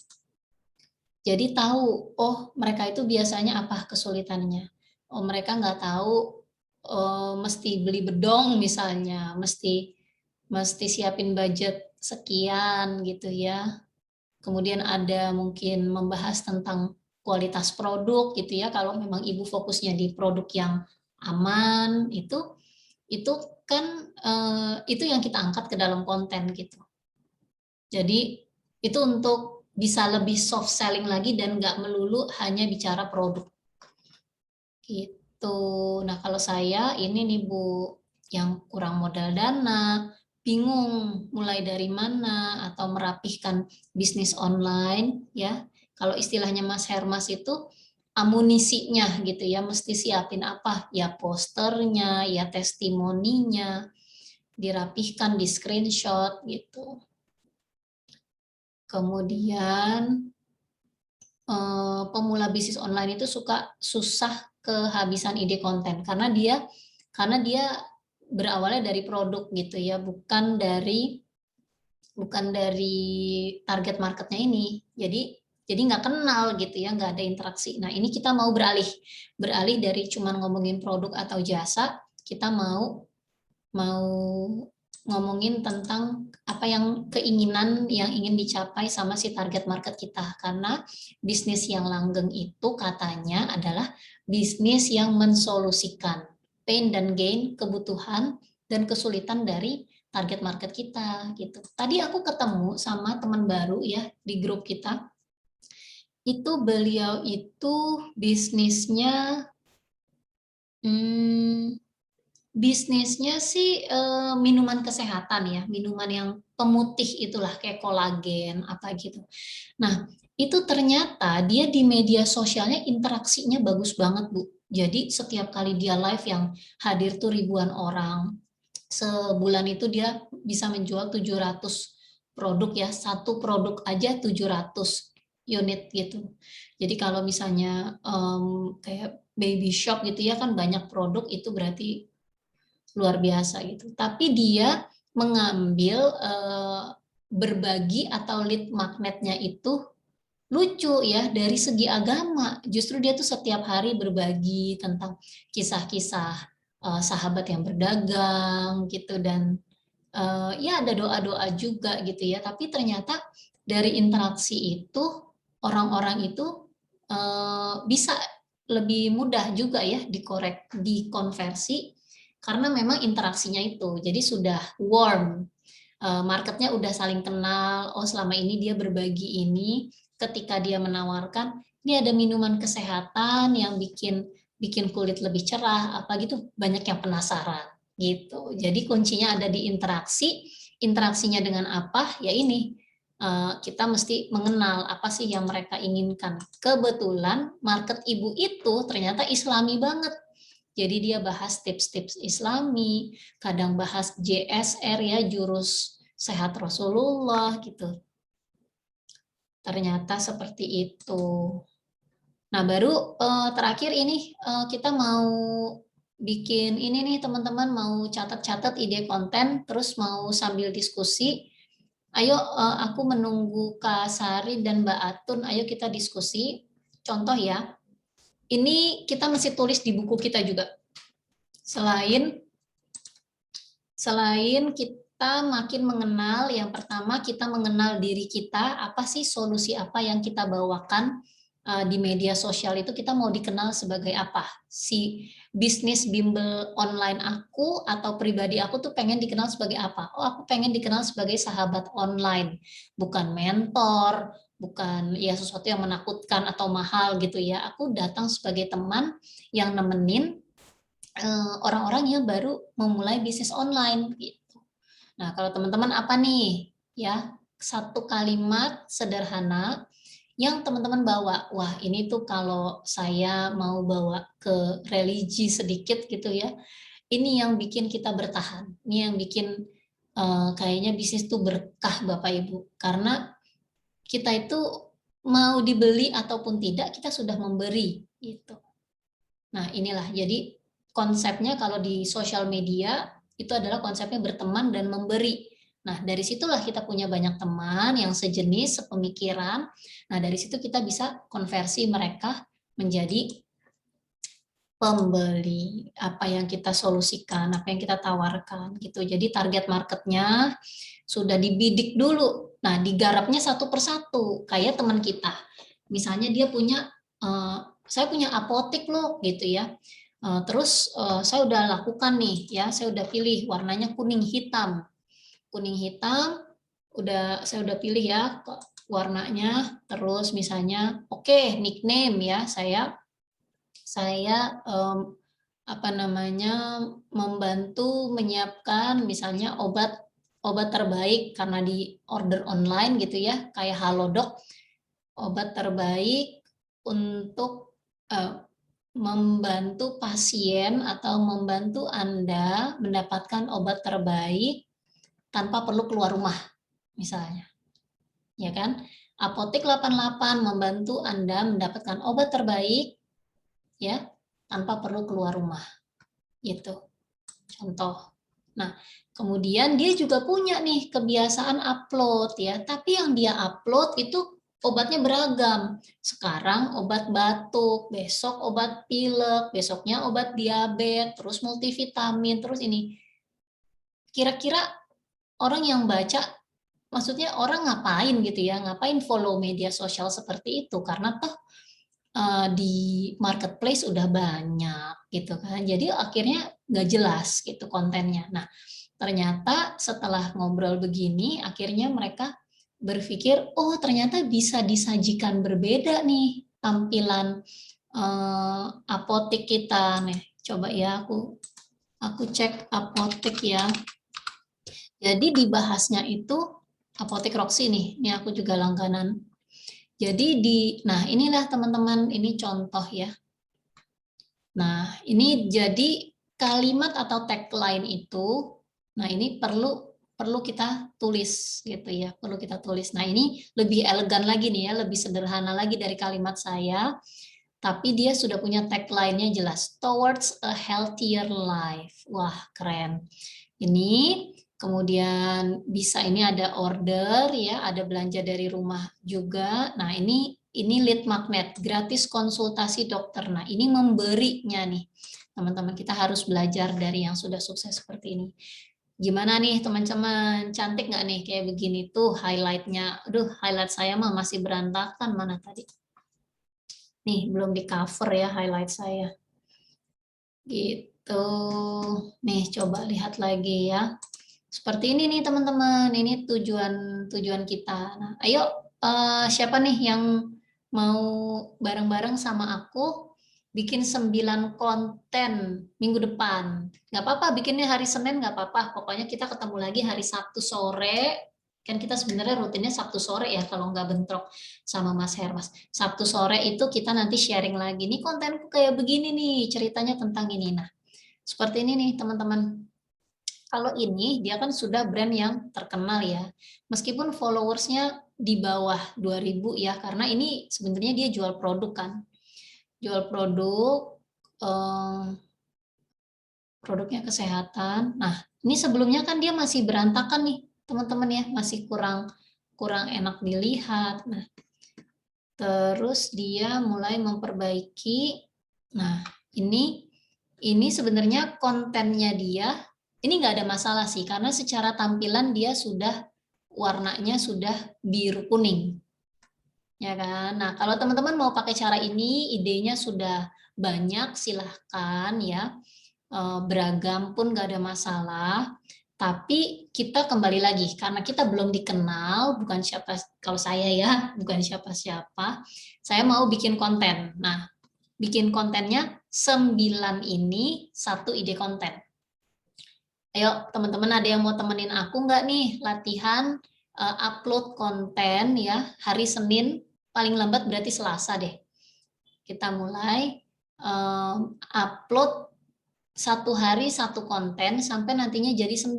jadi tahu, oh mereka itu biasanya apa kesulitannya. Oh mereka nggak tahu, mesti beli bedong misalnya, mesti siapin budget sekian gitu ya. Kemudian ada mungkin membahas tentang kualitas produk gitu ya. Kalau memang ibu fokusnya di produk yang aman, itu kan itu yang kita angkat ke dalam konten gitu. Jadi itu untuk bisa lebih soft selling lagi dan nggak melulu hanya bicara produk gitu. Nah kalau saya ini nih Bu, yang kurang modal dana, bingung mulai dari mana atau merapihkan bisnis online ya. Kalau istilahnya Mas Hermas itu amunisinya gitu ya, mesti siapin apa? Ya posternya, ya testimoninya, dirapihkan, di screenshot gitu. Kemudian pemula bisnis online itu susah kehabisan ide konten karena dia berawalnya dari produk gitu ya, bukan dari target marketnya ini. Jadi nggak kenal gitu ya, nggak ada interaksi. Nah ini kita mau beralih dari cuman ngomongin produk atau jasa, kita mau ngomongin tentang apa yang keinginan yang ingin dicapai sama si target market kita. Karena bisnis yang langgeng itu katanya adalah bisnis yang mensolusikan pain dan gain, kebutuhan dan kesulitan dari target market kita gitu. Tadi aku ketemu sama teman baru ya di grup kita. Itu beliau itu bisnisnya bisnisnya sih minuman kesehatan ya, minuman yang pemutih itulah kayak kolagen apa gitu. Nah, itu ternyata dia di media sosialnya interaksinya bagus banget, Bu. Jadi setiap kali dia live yang hadir tuh ribuan orang. Sebulan itu dia bisa menjual 700 produk ya, satu produk aja 700 unit gitu. Jadi kalau misalnya kayak baby shop gitu ya kan banyak produk itu berarti luar biasa gitu. Tapi dia mengambil berbagi atau lead magnetnya itu lucu ya dari segi agama. Justru dia tuh setiap hari berbagi tentang kisah-kisah sahabat yang berdagang gitu dan ya ada doa-doa juga gitu ya. Tapi ternyata dari interaksi itu orang-orang itu bisa lebih mudah juga ya dikonversi karena memang interaksinya itu. Jadi sudah warm, marketnya udah saling kenal. Oh selama ini dia berbagi ini. Ketika dia menawarkan, ini ada minuman kesehatan yang bikin kulit lebih cerah, apa gitu, banyak yang penasaran gitu. Jadi kuncinya ada di interaksi. Interaksinya dengan apa? Ya ini kita mesti mengenal apa sih yang mereka inginkan. Kebetulan market ibu itu ternyata Islami banget. Jadi dia bahas tips-tips Islami, kadang bahas JSR ya, jurus sehat Rasulullah gitu. Ternyata seperti itu. Nah, baru terakhir ini kita mau bikin ini nih teman-teman, mau catat-catat ide konten, terus mau sambil diskusi. Ayo aku menunggu Kak Sari dan Mbak Atun, ayo kita diskusi. Contoh ya, ini kita mesti tulis di buku kita juga. Selain kita makin mengenal, yang pertama kita mengenal diri kita, apa sih solusi apa yang kita bawakan di media sosial itu, kita mau dikenal sebagai apa? Si bisnis bimbel online aku atau pribadi aku tuh pengen dikenal sebagai apa? Oh, aku pengen dikenal sebagai sahabat online, bukan mentor, bukan ya sesuatu yang menakutkan atau mahal gitu ya. Aku datang sebagai teman yang nemenin orang-orang yang baru memulai bisnis online gitu. Nah, kalau teman-teman apa nih? Ya, satu kalimat sederhana yang teman-teman bawa. Wah, ini tuh kalau saya mau bawa ke religi sedikit gitu ya. Ini yang bikin kita bertahan. Ini yang bikin kayaknya bisnis tuh berkah Bapak Ibu. Karena kita itu mau dibeli ataupun tidak, kita sudah memberi gitu. Nah, inilah jadi konsepnya kalau di sosial media itu adalah konsepnya berteman dan memberi. Nah, dari situlah kita punya banyak teman yang sejenis, sepemikiran. Nah, dari situ kita bisa konversi mereka menjadi pembeli, apa yang kita solusikan, apa yang kita tawarkan gitu. Jadi target marketnya sudah dibidik dulu. Nah, digarapnya satu persatu, kayak teman kita. Misalnya dia punya, saya punya apotek loh gitu ya. Terus saya udah lakukan nih ya, saya udah pilih warnanya kuning hitam. Kuning hitam, saya udah pilih ya warnanya. Terus misalnya, oke, nickname ya, saya apa namanya membantu menyiapkan misalnya obat terbaik karena di order online gitu ya, kayak Halodoc, obat terbaik untuk membantu pasien atau membantu Anda mendapatkan obat terbaik tanpa perlu keluar rumah misalnya. Ya kan? Apotek 88 membantu Anda mendapatkan obat terbaik ya tanpa perlu keluar rumah. Gitu. Contoh. Nah, kemudian dia juga punya nih kebiasaan upload ya, tapi yang dia upload itu obatnya beragam. Sekarang obat batuk, besok obat pilek, besoknya obat diabetes, terus multivitamin, terus ini. Kira-kira orang yang baca, maksudnya orang ngapain gitu ya, ngapain follow media sosial seperti itu, karena toh di marketplace udah banyak gitu kan, jadi akhirnya nggak jelas gitu kontennya. Nah, ternyata setelah ngobrol begini, akhirnya mereka berpikir, oh ternyata bisa disajikan berbeda nih tampilan apotek kita nih. Coba ya aku cek apotek ya. Jadi dibahasnya itu apotek Roxy nih. Ini aku juga langganan. Jadi nah inilah teman-teman, ini contoh ya. Nah, ini jadi kalimat atau tagline itu, nah ini perlu kita tulis gitu ya, perlu kita tulis. Nah, ini lebih elegan lagi nih ya, lebih sederhana lagi dari kalimat saya, tapi dia sudah punya tagline-nya jelas, towards a healthier life. Wah, keren. Ini kemudian bisa, ini ada order ya, ada belanja dari rumah juga. Nah, ini lead magnet, gratis konsultasi dokter. Nah, ini memberinya nih. Teman-teman, kita harus belajar dari yang sudah sukses seperti ini. Gimana nih teman-teman? Cantik nggak nih kayak begini tuh highlight-nya? Aduh, highlight saya mah masih berantakan. Mana tadi? Nih, belum di cover ya highlight saya. Gitu. Nih, coba lihat lagi ya. Seperti ini nih teman-teman, ini tujuan kita. Nah, ayo siapa nih yang mau bareng-bareng sama aku bikin 9 konten minggu depan? Nggak apa-apa, bikinnya hari Senin nggak apa-apa. Pokoknya kita ketemu lagi hari Sabtu sore. Kan kita sebenarnya rutinnya Sabtu sore ya kalau nggak bentrok sama Mas Hermas. Sabtu sore itu kita nanti sharing lagi. Nih kontenku kayak begini nih, ceritanya tentang ini. Nah, seperti ini nih teman-teman. Kalau ini dia kan sudah brand yang terkenal ya. Meskipun followersnya di bawah 2000 ya, karena ini sebenarnya dia jual produk kan. Jual produknya kesehatan. Nah, ini sebelumnya kan dia masih berantakan nih, teman-teman ya, masih kurang enak dilihat. Nah, terus dia mulai memperbaiki. Nah, ini sebenarnya kontennya dia ini nggak ada masalah sih, karena secara tampilan dia sudah warnanya sudah biru kuning, ya kan? Nah, kalau teman-teman mau pakai cara ini, idenya sudah banyak, silahkan ya, beragam pun nggak ada masalah. Tapi kita kembali lagi, karena kita belum dikenal, bukan siapa, kalau saya ya, bukan siapa-siapa, saya mau bikin konten. Nah, bikin kontennya 9 ini 1 ide konten. Ayo teman-teman, ada yang mau temenin aku nggak nih latihan upload konten ya hari Senin, paling lambat berarti Selasa deh. Kita mulai upload satu hari satu konten sampai nantinya jadi 9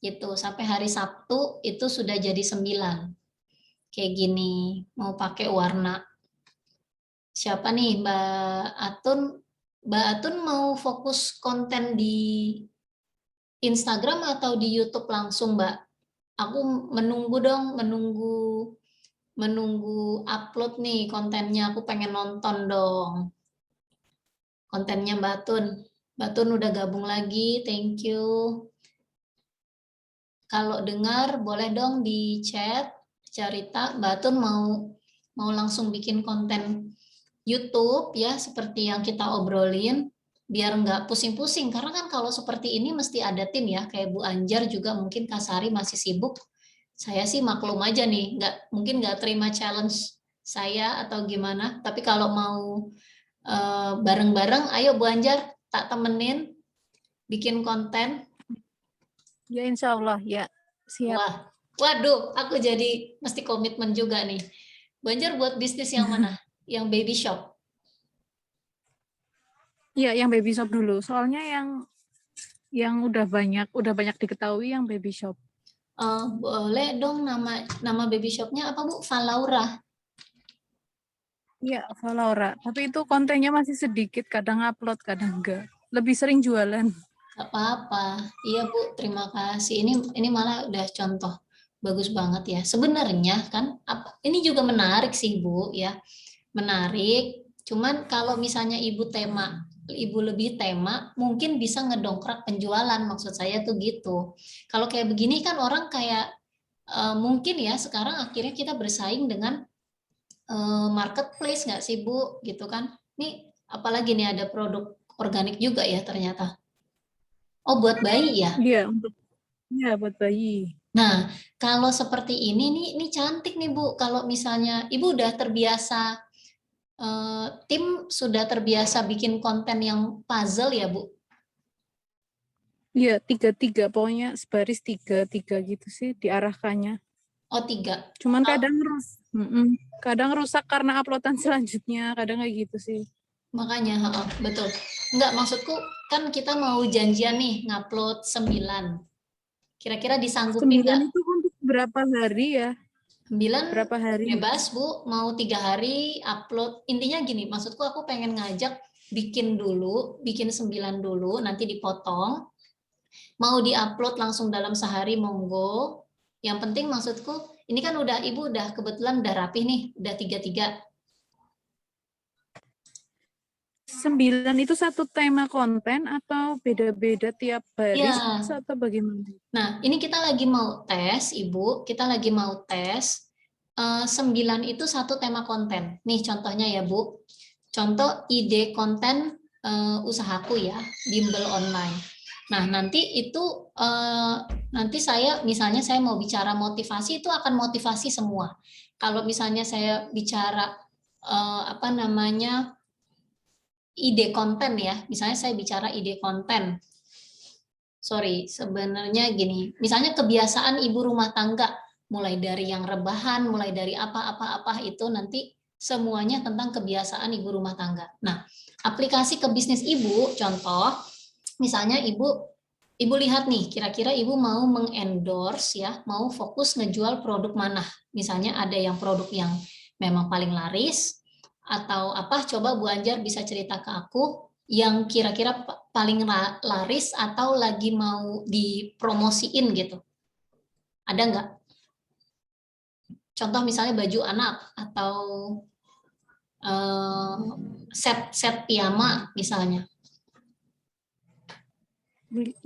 gitu. Sampai hari Sabtu itu sudah jadi 9. Kayak gini, mau pakai warna. Siapa nih, Mbak Atun? Mbak Atun mau fokus konten di Instagram atau di YouTube langsung, Mbak? Aku menunggu dong, menunggu upload nih kontennya. Aku pengen nonton dong kontennya Mbak Tun. Mbak Tun udah gabung lagi, thank you. Kalau dengar boleh dong di chat cerita Mbak Tun mau langsung bikin konten YouTube ya seperti yang kita obrolin biar nggak pusing-pusing karena kan kalau seperti ini mesti ada tim ya kayak Bu Anjar juga mungkin Kasari masih sibuk. Saya sih maklum aja nih, mungkin nggak terima challenge saya atau gimana. Tapi kalau mau bareng-bareng, ayo Bu Anjar tak temenin bikin konten. Ya insya Allah ya siap. Wah, waduh, aku jadi mesti komitmen juga nih. Bu Anjar buat bisnis yang mana? Yang baby shop. Ya yang baby shop dulu. Soalnya yang udah banyak diketahui yang baby shop. Boleh dong nama baby shopnya apa Bu? Valaura. Iya, Valora. Tapi itu kontennya masih sedikit, kadang upload, kadang enggak. Lebih sering jualan. Gak apa-apa. Iya Bu, terima kasih. Ini malah udah contoh bagus banget ya. Sebenarnya kan ini juga menarik sih Bu ya. Menarik. Cuman kalau misalnya Ibu lebih tema, mungkin bisa ngedongkrak penjualan. Maksud saya tuh gitu. Kalau kayak begini kan orang kayak mungkin ya sekarang akhirnya kita bersaing dengan marketplace nggak sih Bu gitu kan. Nih apalagi nih ada produk organik juga ya ternyata. Oh buat bayi ya. Iya, buat bayi. Nah kalau seperti ini cantik nih Bu. Kalau misalnya Ibu udah terbiasa tim sudah terbiasa bikin konten yang puzzle ya Bu. Iya, 3-3. Pokoknya sebaris 3-3 gitu sih diarahkannya. Oh 3. Cuman kadang rusak karena uploadan selanjutnya. Kadang kayak gitu sih. Makanya betul. Enggak maksudku kan kita mau janjian nih ngupload 9. Kira-kira disanggupin 9 nggak? itu untuk berapa hari ya? 9 Berapa hari? bebas Bu, mau 3 hari upload. Intinya gini, maksudku aku pengen ngajak bikin 9 dulu, nanti dipotong. Mau diupload langsung dalam sehari monggo. Yang penting maksudku, ini kan Ibu udah kebetulan udah rapih nih, udah 3-3. 9 itu satu tema konten atau beda-beda tiap baris Ya, atau bagaimana? nah ini kita lagi mau tes Ibu, kita lagi mau tes 9 itu satu tema konten. Nih contohnya ya Bu, contoh ide konten usahaku ya, bimbel online. Nah nanti misalnya saya mau bicara motivasi itu akan motivasi semua. Kalau misalnya saya bicara ide konten ya, misalnya saya bicara ide konten. Sorry, sebenarnya gini, misalnya kebiasaan ibu rumah tangga, mulai dari yang rebahan, mulai dari apa-apa itu nanti semuanya tentang kebiasaan ibu rumah tangga. Nah, aplikasi ke bisnis ibu, contoh, misalnya ibu lihat nih, kira-kira ibu mau mengendorse ya, mau fokus ngejual produk mana. Misalnya ada yang produk yang memang paling laris, atau apa, coba Bu Anjar bisa cerita ke aku, yang kira-kira paling laris atau lagi mau dipromosiin gitu. Ada nggak? Contoh misalnya baju anak atau set piyama misalnya.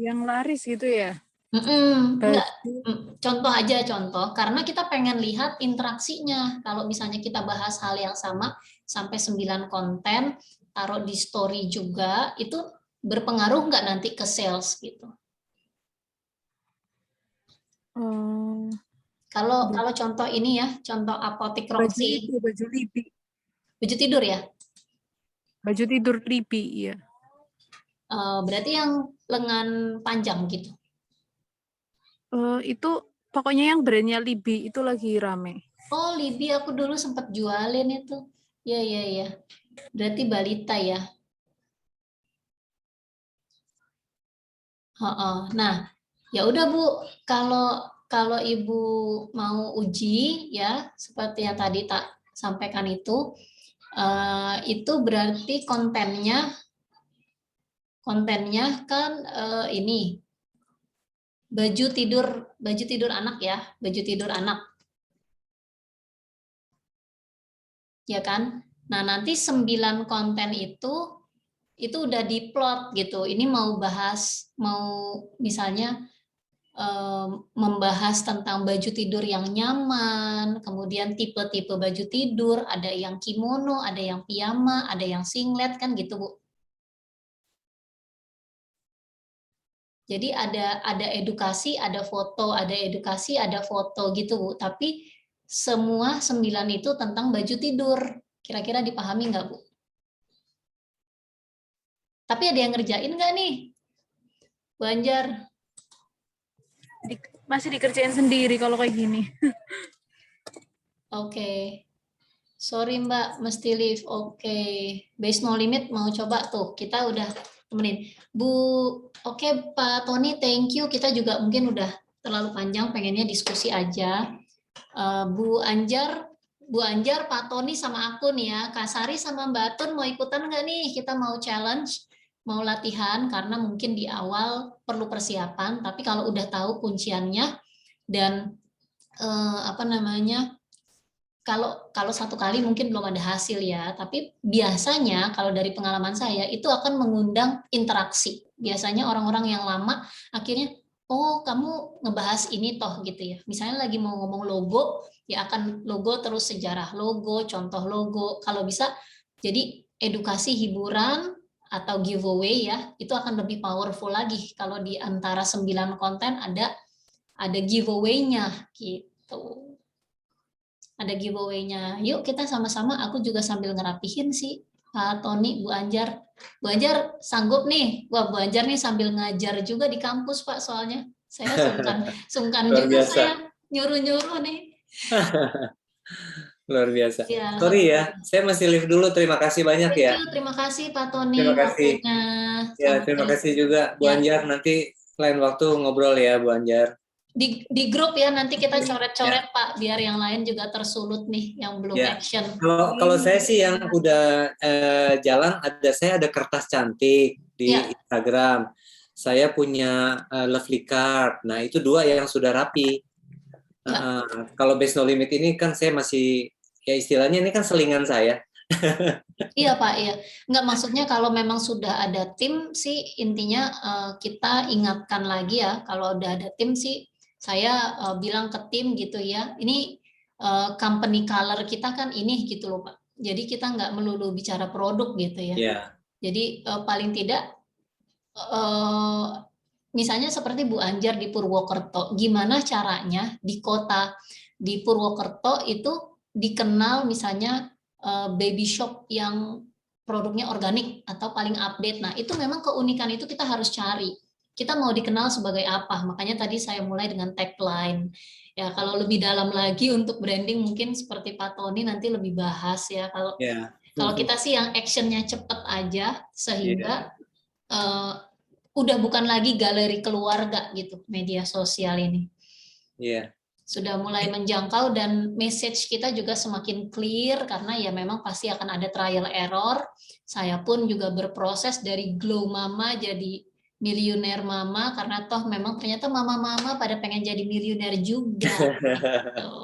Yang laris gitu ya? Enggak. Contoh aja contoh, karena kita pengen lihat interaksinya. Kalau misalnya kita bahas hal yang sama, sampai 9 konten, taruh di story juga, itu berpengaruh nggak nanti ke sales gitu. Kalau contoh ini ya, contoh apotik Roxy. Baju Libi. Baju tidur ya? Baju tidur Libi, iya. Berarti yang lengan panjang gitu. Itu pokoknya yang brandnya Libby itu lagi rame. Oh, Libby aku dulu sempat jualin itu. Ya, ya, ya. Berarti balita ya. Heeh. Nah, ya udah Bu, kalau kalau Ibu mau uji ya, seperti yang tadi tak sampaikan itu berarti kontennya kan ini baju tidur anak ya, baju tidur anak, ya kan? Nah, nanti 9 konten itu udah diplot gitu. Ini mau misalnya membahas tentang baju tidur yang nyaman, kemudian tipe-tipe baju tidur, ada yang kimono, ada yang piyama, ada yang singlet kan gitu, Bu. Jadi ada edukasi, ada foto, ada edukasi, ada foto gitu, Bu. Tapi semua 9 itu tentang baju tidur. Kira-kira dipahami nggak, Bu? Tapi ada yang ngerjain nggak nih, Bu Anjar? Masih dikerjain sendiri kalau kayak gini. Oke. Sorry Mbak, mesti leave. Oke. Base no limit mau coba tuh. Kita udah temenin. Bu, oke Pak Tony, thank you. Kita juga mungkin udah terlalu panjang, pengennya diskusi aja. Bu Anjar, Pak Tony sama aku nih ya. Kak Sari sama Mbak Tun mau ikutan nggak nih? Kita mau challenge, mau latihan karena mungkin di awal perlu persiapan. Tapi kalau udah tahu kunciannya dan apa namanya, kalau satu kali mungkin belum ada hasil ya, tapi biasanya kalau dari pengalaman saya itu akan mengundang interaksi. Biasanya orang-orang yang lama akhirnya, oh kamu ngebahas ini toh gitu ya. Misalnya lagi mau ngomong logo, ya akan logo terus sejarah logo, contoh logo. Kalau bisa, jadi edukasi hiburan atau giveaway ya, itu akan lebih powerful lagi kalau di antara 9 konten ada giveaway-nya gitu. Ada giveaway-nya. Yuk kita sama-sama, aku juga sambil ngerapihin sih. Pak Tony, Bu Anjar. Bu Anjar sanggup nih. Wah, Bu Anjar nih sambil ngajar juga di kampus, Pak, soalnya. Saya sungkan Luar juga biasa. saya nyuruh-nyuruh nih. Luar biasa. Ya, Sorry ya, saya masih live dulu. Terima kasih banyak thank ya. you. Terima kasih Pak Tony Terima kasih. waktunya. Ya, terima kasih juga Bu Ya. Anjar. Nanti lain waktu ngobrol ya Bu Anjar. Di grup ya, nanti kita Ya. coret-coret Pak, biar yang lain juga tersulut nih, yang belum Ya. action. Kalau saya sih yang udah jalan, saya ada kertas cantik di Ya. Instagram. Saya punya lovely card. Nah, itu 2 yang sudah rapi. Ya. Kalau Base No Limit ini kan saya masih, ya istilahnya ini kan selingan saya. Iya Pak, iya. Enggak, maksudnya kalau memang sudah ada tim sih intinya kita ingatkan lagi ya, kalau udah ada tim sih saya bilang ke tim gitu ya, ini company color kita kan ini gitu loh Pak. Jadi kita nggak melulu bicara produk gitu ya. Ya. Jadi paling tidak misalnya seperti Bu Anjar di Purwokerto, gimana caranya di kota di Purwokerto itu dikenal misalnya baby shop yang produknya organik atau paling update. Nah, itu memang keunikan itu kita harus cari. Kita mau dikenal sebagai apa? Makanya tadi saya mulai dengan tagline. Ya, kalau lebih dalam lagi untuk branding mungkin seperti Pak Tony nanti lebih bahas ya. Kalau kita sih yang actionnya cepet aja sehingga udah bukan lagi galeri keluarga gitu media sosial ini. Iya. Sudah mulai menjangkau dan message kita juga semakin clear karena ya memang pasti akan ada trial error. Saya pun juga berproses dari glow mama jadi miliuner mama karena toh memang ternyata mama-mama pada pengen jadi miliuner juga. Gitu.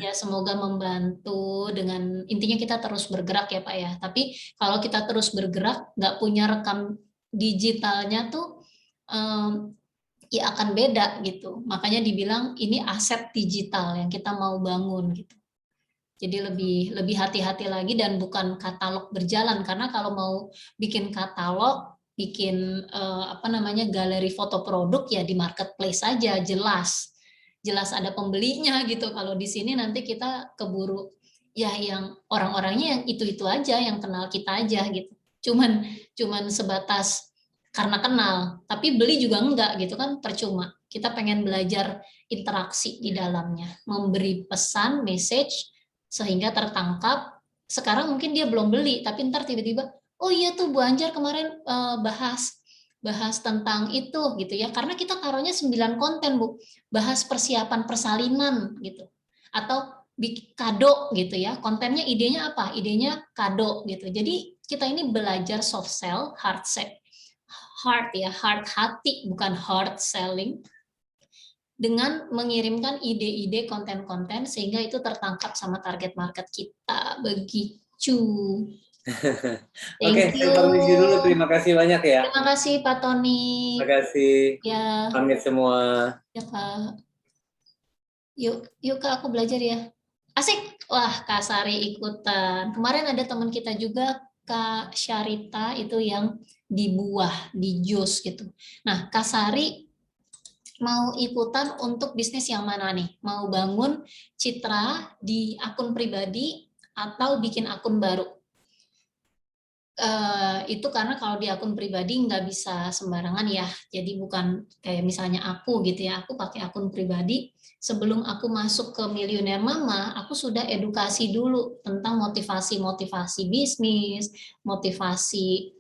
Ya semoga membantu dengan intinya kita terus bergerak ya Pak ya. Tapi kalau kita terus bergerak nggak punya rekam digitalnya tuh ya akan beda gitu. Makanya dibilang ini aset digital yang kita mau bangun gitu. Jadi lebih hati-hati lagi dan bukan katalog berjalan karena kalau mau bikin katalog, bikin galeri foto produk ya di marketplace saja jelas ada pembelinya gitu. Kalau di sini nanti kita keburu ya yang orang-orangnya yang itu aja yang kenal kita aja gitu. Cuman sebatas karena kenal, tapi beli juga enggak gitu kan, percuma. Kita pengen belajar interaksi di dalamnya, memberi pesan, message sehingga tertangkap. Sekarang mungkin dia belum beli, tapi ntar tiba-tiba, oh iya tuh Bu Anjar kemarin bahas tentang itu gitu ya, karena kita taruhnya 9 konten Bu, bahas persiapan persalinan gitu, atau bikin kado gitu ya, kontennya idenya apa? Idenya kado gitu. Jadi kita ini belajar soft sell, hard sell, hard ya, hard hati bukan hard selling, dengan mengirimkan ide-ide konten-konten sehingga itu tertangkap sama target market kita. Begitu. Oke, Thank you. saya permisi dulu. Terima kasih banyak ya. Terima kasih Pak Tony. Terima kasih. Ya, Pamit semua. ya Kak. Yuk Kak, aku belajar ya. Asik. Wah, Kak Sari ikutan. Kemarin ada teman kita juga, Kak Syarita, itu yang di buah, di jus gitu. Nah, Kak Sari mau ikutan untuk bisnis yang mana nih? Mau bangun citra di akun pribadi atau bikin akun baru? Itu karena kalau di akun pribadi nggak bisa sembarangan ya. Jadi bukan kayak misalnya aku gitu ya, aku pakai akun pribadi. Sebelum aku masuk ke Millionaire Mama, aku sudah edukasi dulu tentang motivasi-motivasi bisnis, motivasi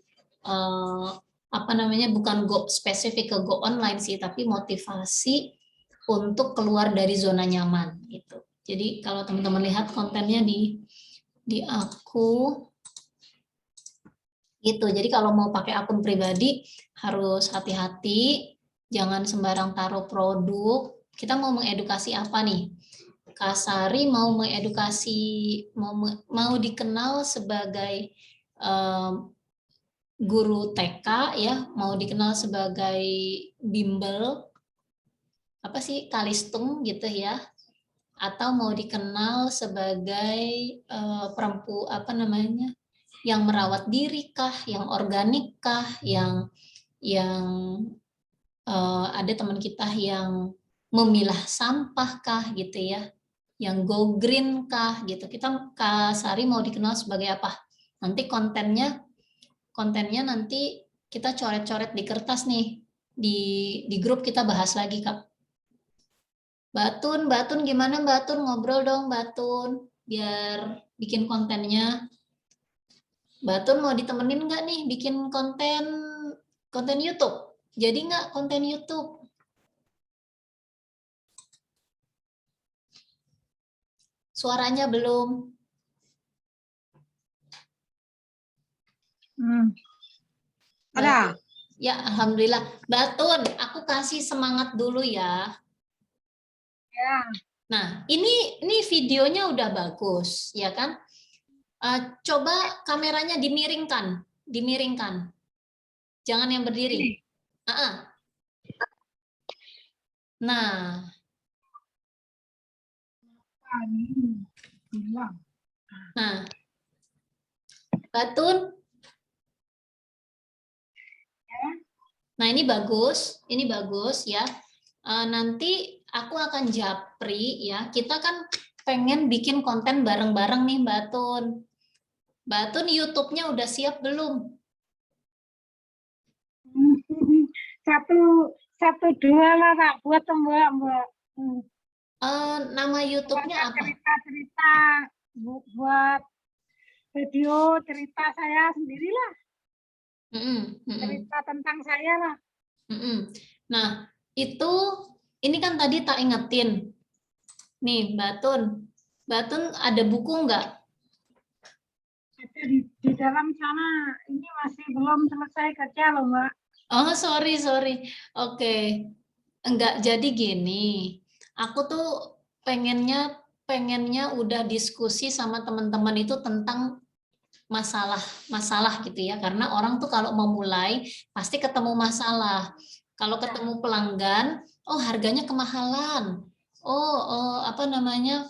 apa namanya, bukan go spesifik ke go online sih, tapi motivasi untuk keluar dari zona nyaman gitu. Jadi kalau teman-teman lihat kontennya di aku gitu. Jadi kalau mau pakai akun pribadi harus hati-hati, jangan sembarang taruh produk. Kita mau mengedukasi apa nih? Kak Sari mau mengedukasi, mau dikenal sebagai guru TK ya, mau dikenal sebagai bimbel, apa sih, kalistung gitu ya, atau mau dikenal sebagai apa namanya, yang merawat diri kah, yang organik kah, yang ada teman kita yang memilah sampah kah gitu ya, yang go green kah gitu. Kita Kak Sari mau dikenal sebagai apa? Nanti kontennya nanti kita coret-coret di kertas nih, di grup kita bahas lagi Kak. Batun gimana Batun, ngobrol dong Batun, biar bikin kontennya. Batun mau ditemenin nggak nih bikin konten YouTube? Jadi nggak konten YouTube? Suaranya belum. Ada. Ya, alhamdulillah. Batun, aku kasih semangat dulu ya. Ya. Nah, ini videonya udah bagus, ya kan? Coba kameranya dimiringkan, jangan yang berdiri. Nah, Batun. Nah, ini bagus ya. Nanti aku akan japri ya. Kita kan pengen bikin konten bareng-bareng nih, Batun. Batun YouTube-nya udah siap belum? Satu dua lah Kak, buat Mbak. Nama YouTube-nya apa? Cerita buat video cerita saya sendirilah. Cerita tentang saya lah. Nah, ini kan tadi tak ingetin. Nih, Batun ada buku nggak? Ada di dalam sana. Ini masih belum selesai kerja loh, Mbak. Oh, sorry. Oke. Enggak, jadi gini. Aku tuh pengennya udah diskusi sama teman-teman itu tentang masalah gitu ya, karena orang tuh kalau mau mulai pasti ketemu masalah. Kalau ketemu pelanggan, oh harganya kemahalan, apa namanya,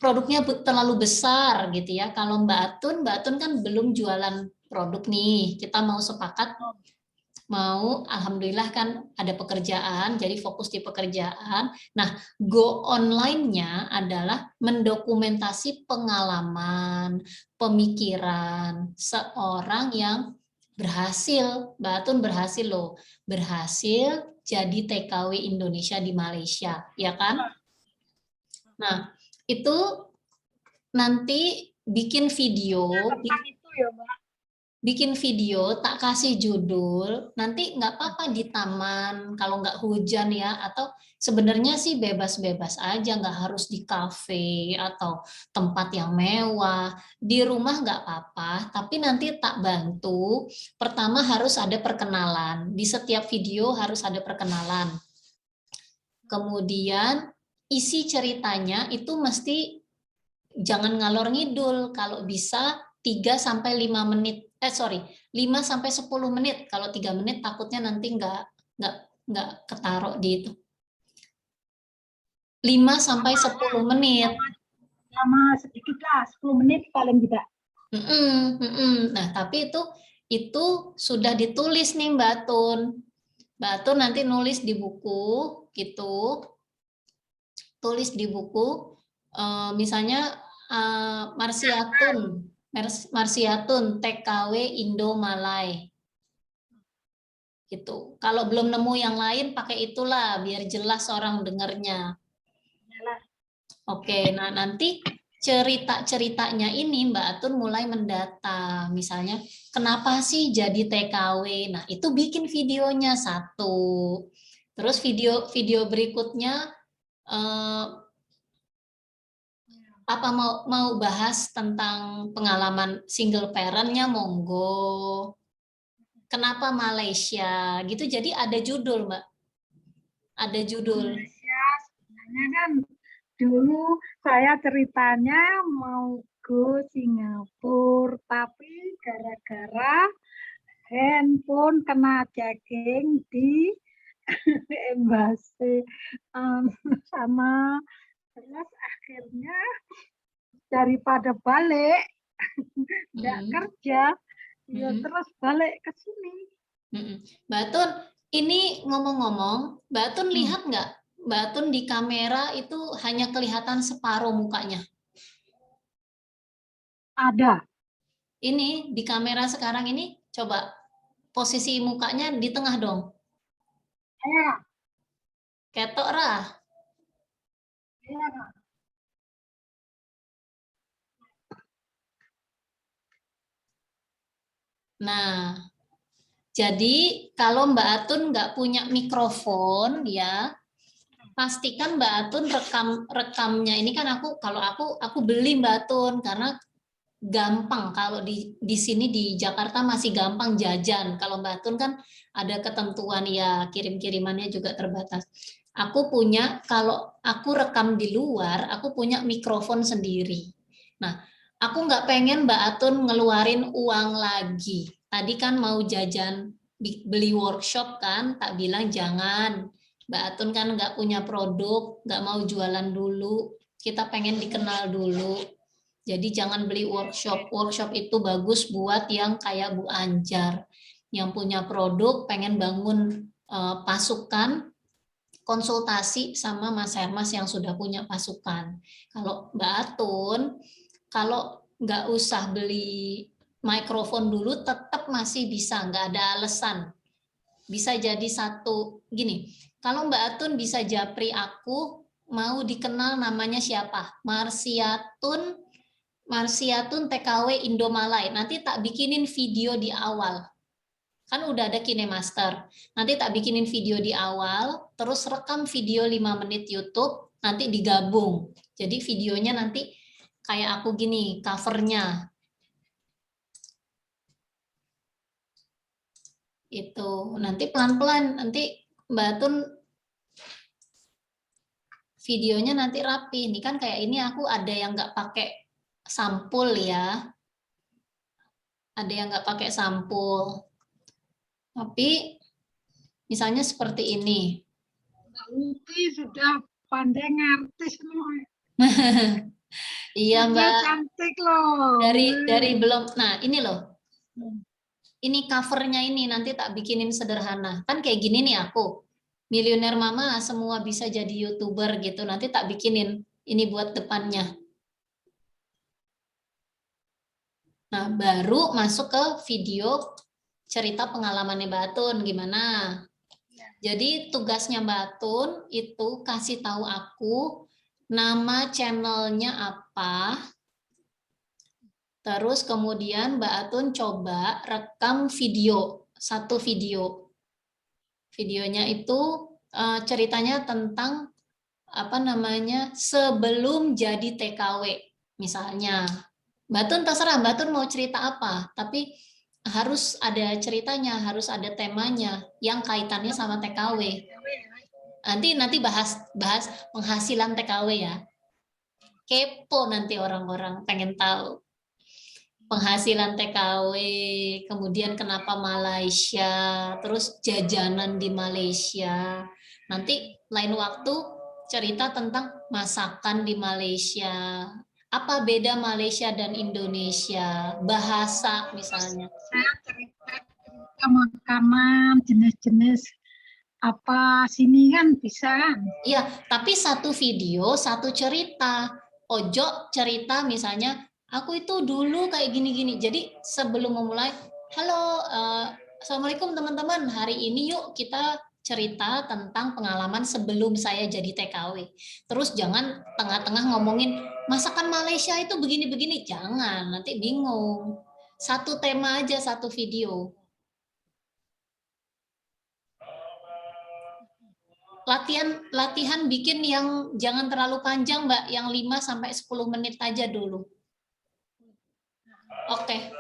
produknya terlalu besar gitu ya. Kalau Mbak Atun kan belum jualan produk nih, kita mau sepakat alhamdulillah kan ada pekerjaan, jadi fokus di pekerjaan. Nah, go online-nya adalah mendokumentasi pengalaman, pemikiran seorang yang berhasil, Mbak Atun berhasil loh, berhasil jadi TKW Indonesia di Malaysia, ya kan? Nah, itu nanti bikin video, Itu ya, Mbak. bikin video, tak kasih judul, nanti nggak apa-apa di taman, kalau nggak hujan ya, atau sebenarnya sih bebas-bebas aja, nggak harus di kafe atau tempat yang mewah, di rumah nggak apa-apa, tapi nanti tak bantu, pertama harus ada perkenalan, di setiap video harus ada perkenalan, kemudian isi ceritanya itu mesti jangan ngalor ngidul, kalau bisa 3-5 menit. 5-10 menit. Kalau 3 menit takutnya nanti nggak ketaruh di itu. 5-10 menit. Lama sedikit lah, 10 menit paling tidak. Nah, tapi itu sudah ditulis nih Mbak Tun. Mbak Tun nanti nulis di buku gitu. Tulis di buku misalnya Marsiatun TKW Indo Malay gitu. Kalau belum nemu yang lain pakai itulah biar jelas orang dengarnya. Oke, nah nanti cerita-ceritanya ini Mbak Atun mulai mendata, misalnya kenapa sih jadi TKW? Nah itu bikin videonya satu, terus video berikutnya apa mau bahas tentang pengalaman single parent-nya monggo. Kenapa Malaysia gitu, jadi ada judul Mbak. Ada judul. Malaysia sebenarnya kan dulu saya ceritanya mau go Singapura, tapi gara-gara handphone kena checking di embasi sama terus akhirnya daripada balik nggak kerja ya terus balik ke sini. Mbak Tun, ini ngomong-ngomong, Mbak Tun lihat nggak? Mbak Tun di kamera itu hanya kelihatan separuh mukanya. Ada. Ini di kamera sekarang ini, coba posisi mukanya di tengah dong. Ya. Ketok Rah. Ya. Nah, jadi kalau Mbak Atun nggak punya mikrofon ya, pastikan Mbak Atun rekamnya ini kan kalau aku beli Mbak Atun karena gampang kalau di sini di Jakarta masih gampang jajan. Kalau Mbak Atun kan ada ketentuan ya kirim-kirimannya juga terbatas. Aku punya, kalau aku rekam di luar, aku punya mikrofon sendiri. Nah, aku nggak pengen Mbak Atun ngeluarin uang lagi. Tadi kan mau jajan beli workshop kan, tak bilang jangan. Mbak Atun kan nggak punya produk, nggak mau jualan dulu. Kita pengen dikenal dulu. Jadi jangan beli workshop. Workshop itu bagus buat yang kayak Bu Anjar, yang punya produk, pengen bangun pasukan, konsultasi sama Mas Hermas yang sudah punya pasukan. Kalau Mbak Atun, kalau nggak usah beli mikrofon dulu, tetap masih bisa, nggak ada alasan. Bisa jadi satu, gini, kalau Mbak Atun bisa japri aku, mau dikenal namanya siapa? Marsiatun TKW Indomalay. Nanti tak bikinin video di awal. Kan udah ada KineMaster. Nanti tak bikinin video di awal, terus rekam video 5 menit YouTube, nanti digabung. Jadi videonya nanti kayak aku gini, covernya. Itu. Nanti pelan-pelan, nanti Mbak Tun videonya nanti rapi. Ini kan kayak ini aku ada yang nggak pakai sampul ya. Ada yang nggak pakai sampul. Tapi misalnya seperti ini. Mbak Uti sudah pandai ngartis loh. Iya Sudah Mbak. cantik loh. Dari belum. Nah ini loh. ini covernya ini nanti tak bikinin sederhana. Kan kayak gini nih aku. Miliuner Mama semua bisa jadi YouTuber gitu. Nanti tak bikinin ini buat depannya. Nah, baru masuk ke video cerita pengalamannya Mbak Atun gimana. Jadi tugasnya Mbak Atun itu kasih tahu aku nama channelnya apa. Terus kemudian Mbak Atun coba rekam video, satu video. Videonya itu ceritanya tentang apa namanya sebelum jadi TKW misalnya. Mbak Tun terserah Mbak Tun mau cerita apa, tapi harus ada ceritanya, harus ada temanya yang kaitannya sama TKW. Nanti bahas penghasilan TKW ya. Kepo nanti orang-orang pengen tahu penghasilan TKW, kemudian kenapa Malaysia, terus jajanan di Malaysia. Nanti lain waktu cerita tentang masakan di Malaysia. Apa beda Malaysia dan Indonesia? Bahasa misalnya. Saya cerita makanan, jenis-jenis apa sini kan bisa kan? Iya, tapi satu video, satu cerita. Ojo cerita misalnya, aku itu dulu kayak gini-gini. Jadi sebelum memulai, halo, Assalamualaikum teman-teman. Hari ini yuk kita cerita tentang pengalaman sebelum saya jadi TKW. Terus jangan tengah-tengah ngomongin masakan Malaysia itu begini-begini. Jangan, nanti bingung. Satu tema aja, satu video. Latihan bikin yang jangan terlalu panjang, Mbak, yang 5 sampai 10 menit aja dulu. Oke.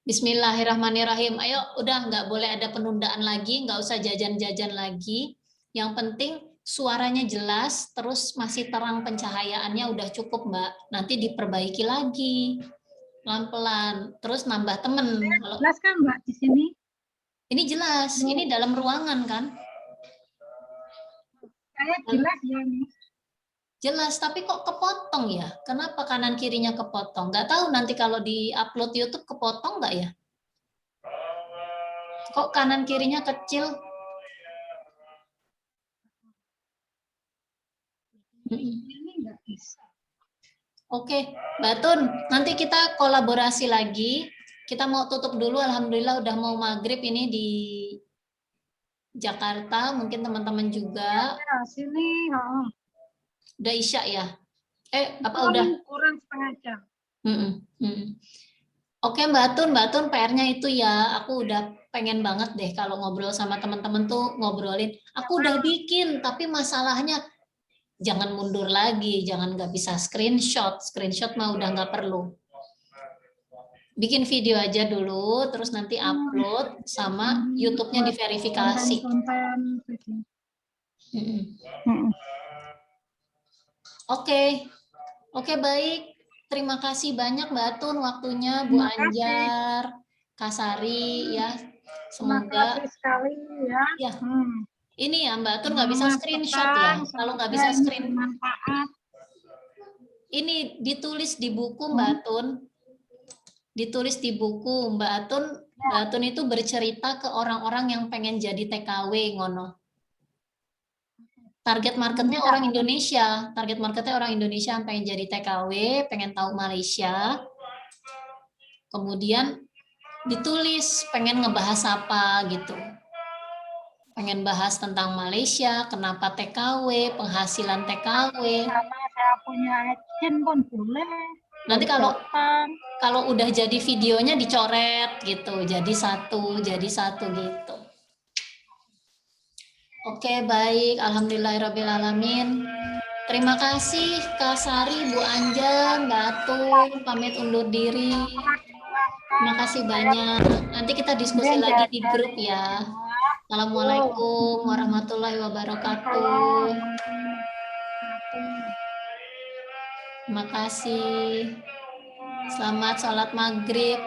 Bismillahirrahmanirrahim. Ayo, udah nggak boleh ada penundaan lagi, nggak usah jajan-jajan lagi. Yang penting suaranya jelas, terus masih terang pencahayaannya udah cukup, Mbak. Nanti diperbaiki lagi. Pelan-pelan. Terus nambah temen. Jelas kan Mbak di sini? Ini jelas, ini dalam ruangan kan? Saya jelas ya nih. Jelas, tapi kok kepotong ya? Kenapa kanan kirinya kepotong? Nggak tahu nanti kalau di-upload YouTube kepotong nggak ya? Kok kanan kirinya kecil? Ini nggak bisa. Oke, Mbak Tun, nanti kita kolaborasi lagi. Kita mau tutup dulu, Alhamdulillah udah mau maghrib ini di Jakarta, mungkin teman-teman juga. Ya, sini, Udah Isya ya? Apa udah? Kurang setengah jam. Oke Mbak Tun PR-nya itu ya, aku udah pengen banget deh kalau ngobrol sama teman-teman tuh ngobrolin. Aku udah bikin, tapi masalahnya jangan mundur lagi, jangan nggak bisa screenshot mah udah nggak perlu. Bikin video aja dulu, terus nanti upload sama YouTube-nya diverifikasi. Konten. Oke, baik. Terima kasih banyak Mbak Tun waktunya, Bu Anjar, Kak Sari ya. Semoga. Terima kasih sekali ya. Ya. Ini ya Mbak Tun nggak bisa screenshot ya. Kalau nggak bisa ini ditulis di buku Mbak Tun. Ditulis di buku Mbak Tun itu bercerita ke orang-orang yang pengen jadi TKW ngono. Target marketnya orang Indonesia. Target marketnya orang Indonesia yang pengen jadi TKW, pengen tahu Malaysia. Kemudian ditulis pengen ngebahas apa gitu. Pengen bahas tentang Malaysia, kenapa TKW, penghasilan TKW. Karena saya punya agent pun boleh. Nanti kalau udah jadi videonya dicoret gitu, jadi satu gitu. Oke, baik. Alhamdulillahirrabbilalamin. Terima kasih Kak Sari, Bu Anjar, Mbak Tun, pamit undur diri. Terima kasih banyak. Nanti kita diskusi lagi di grup ya. Assalamualaikum warahmatullahi wabarakatuh. Terima kasih. Selamat sholat maghrib.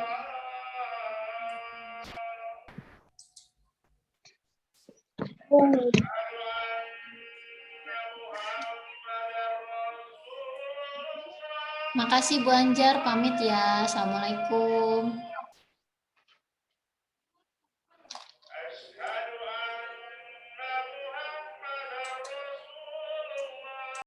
Makasih Bu Anjar, pamit ya. Assalamualaikum.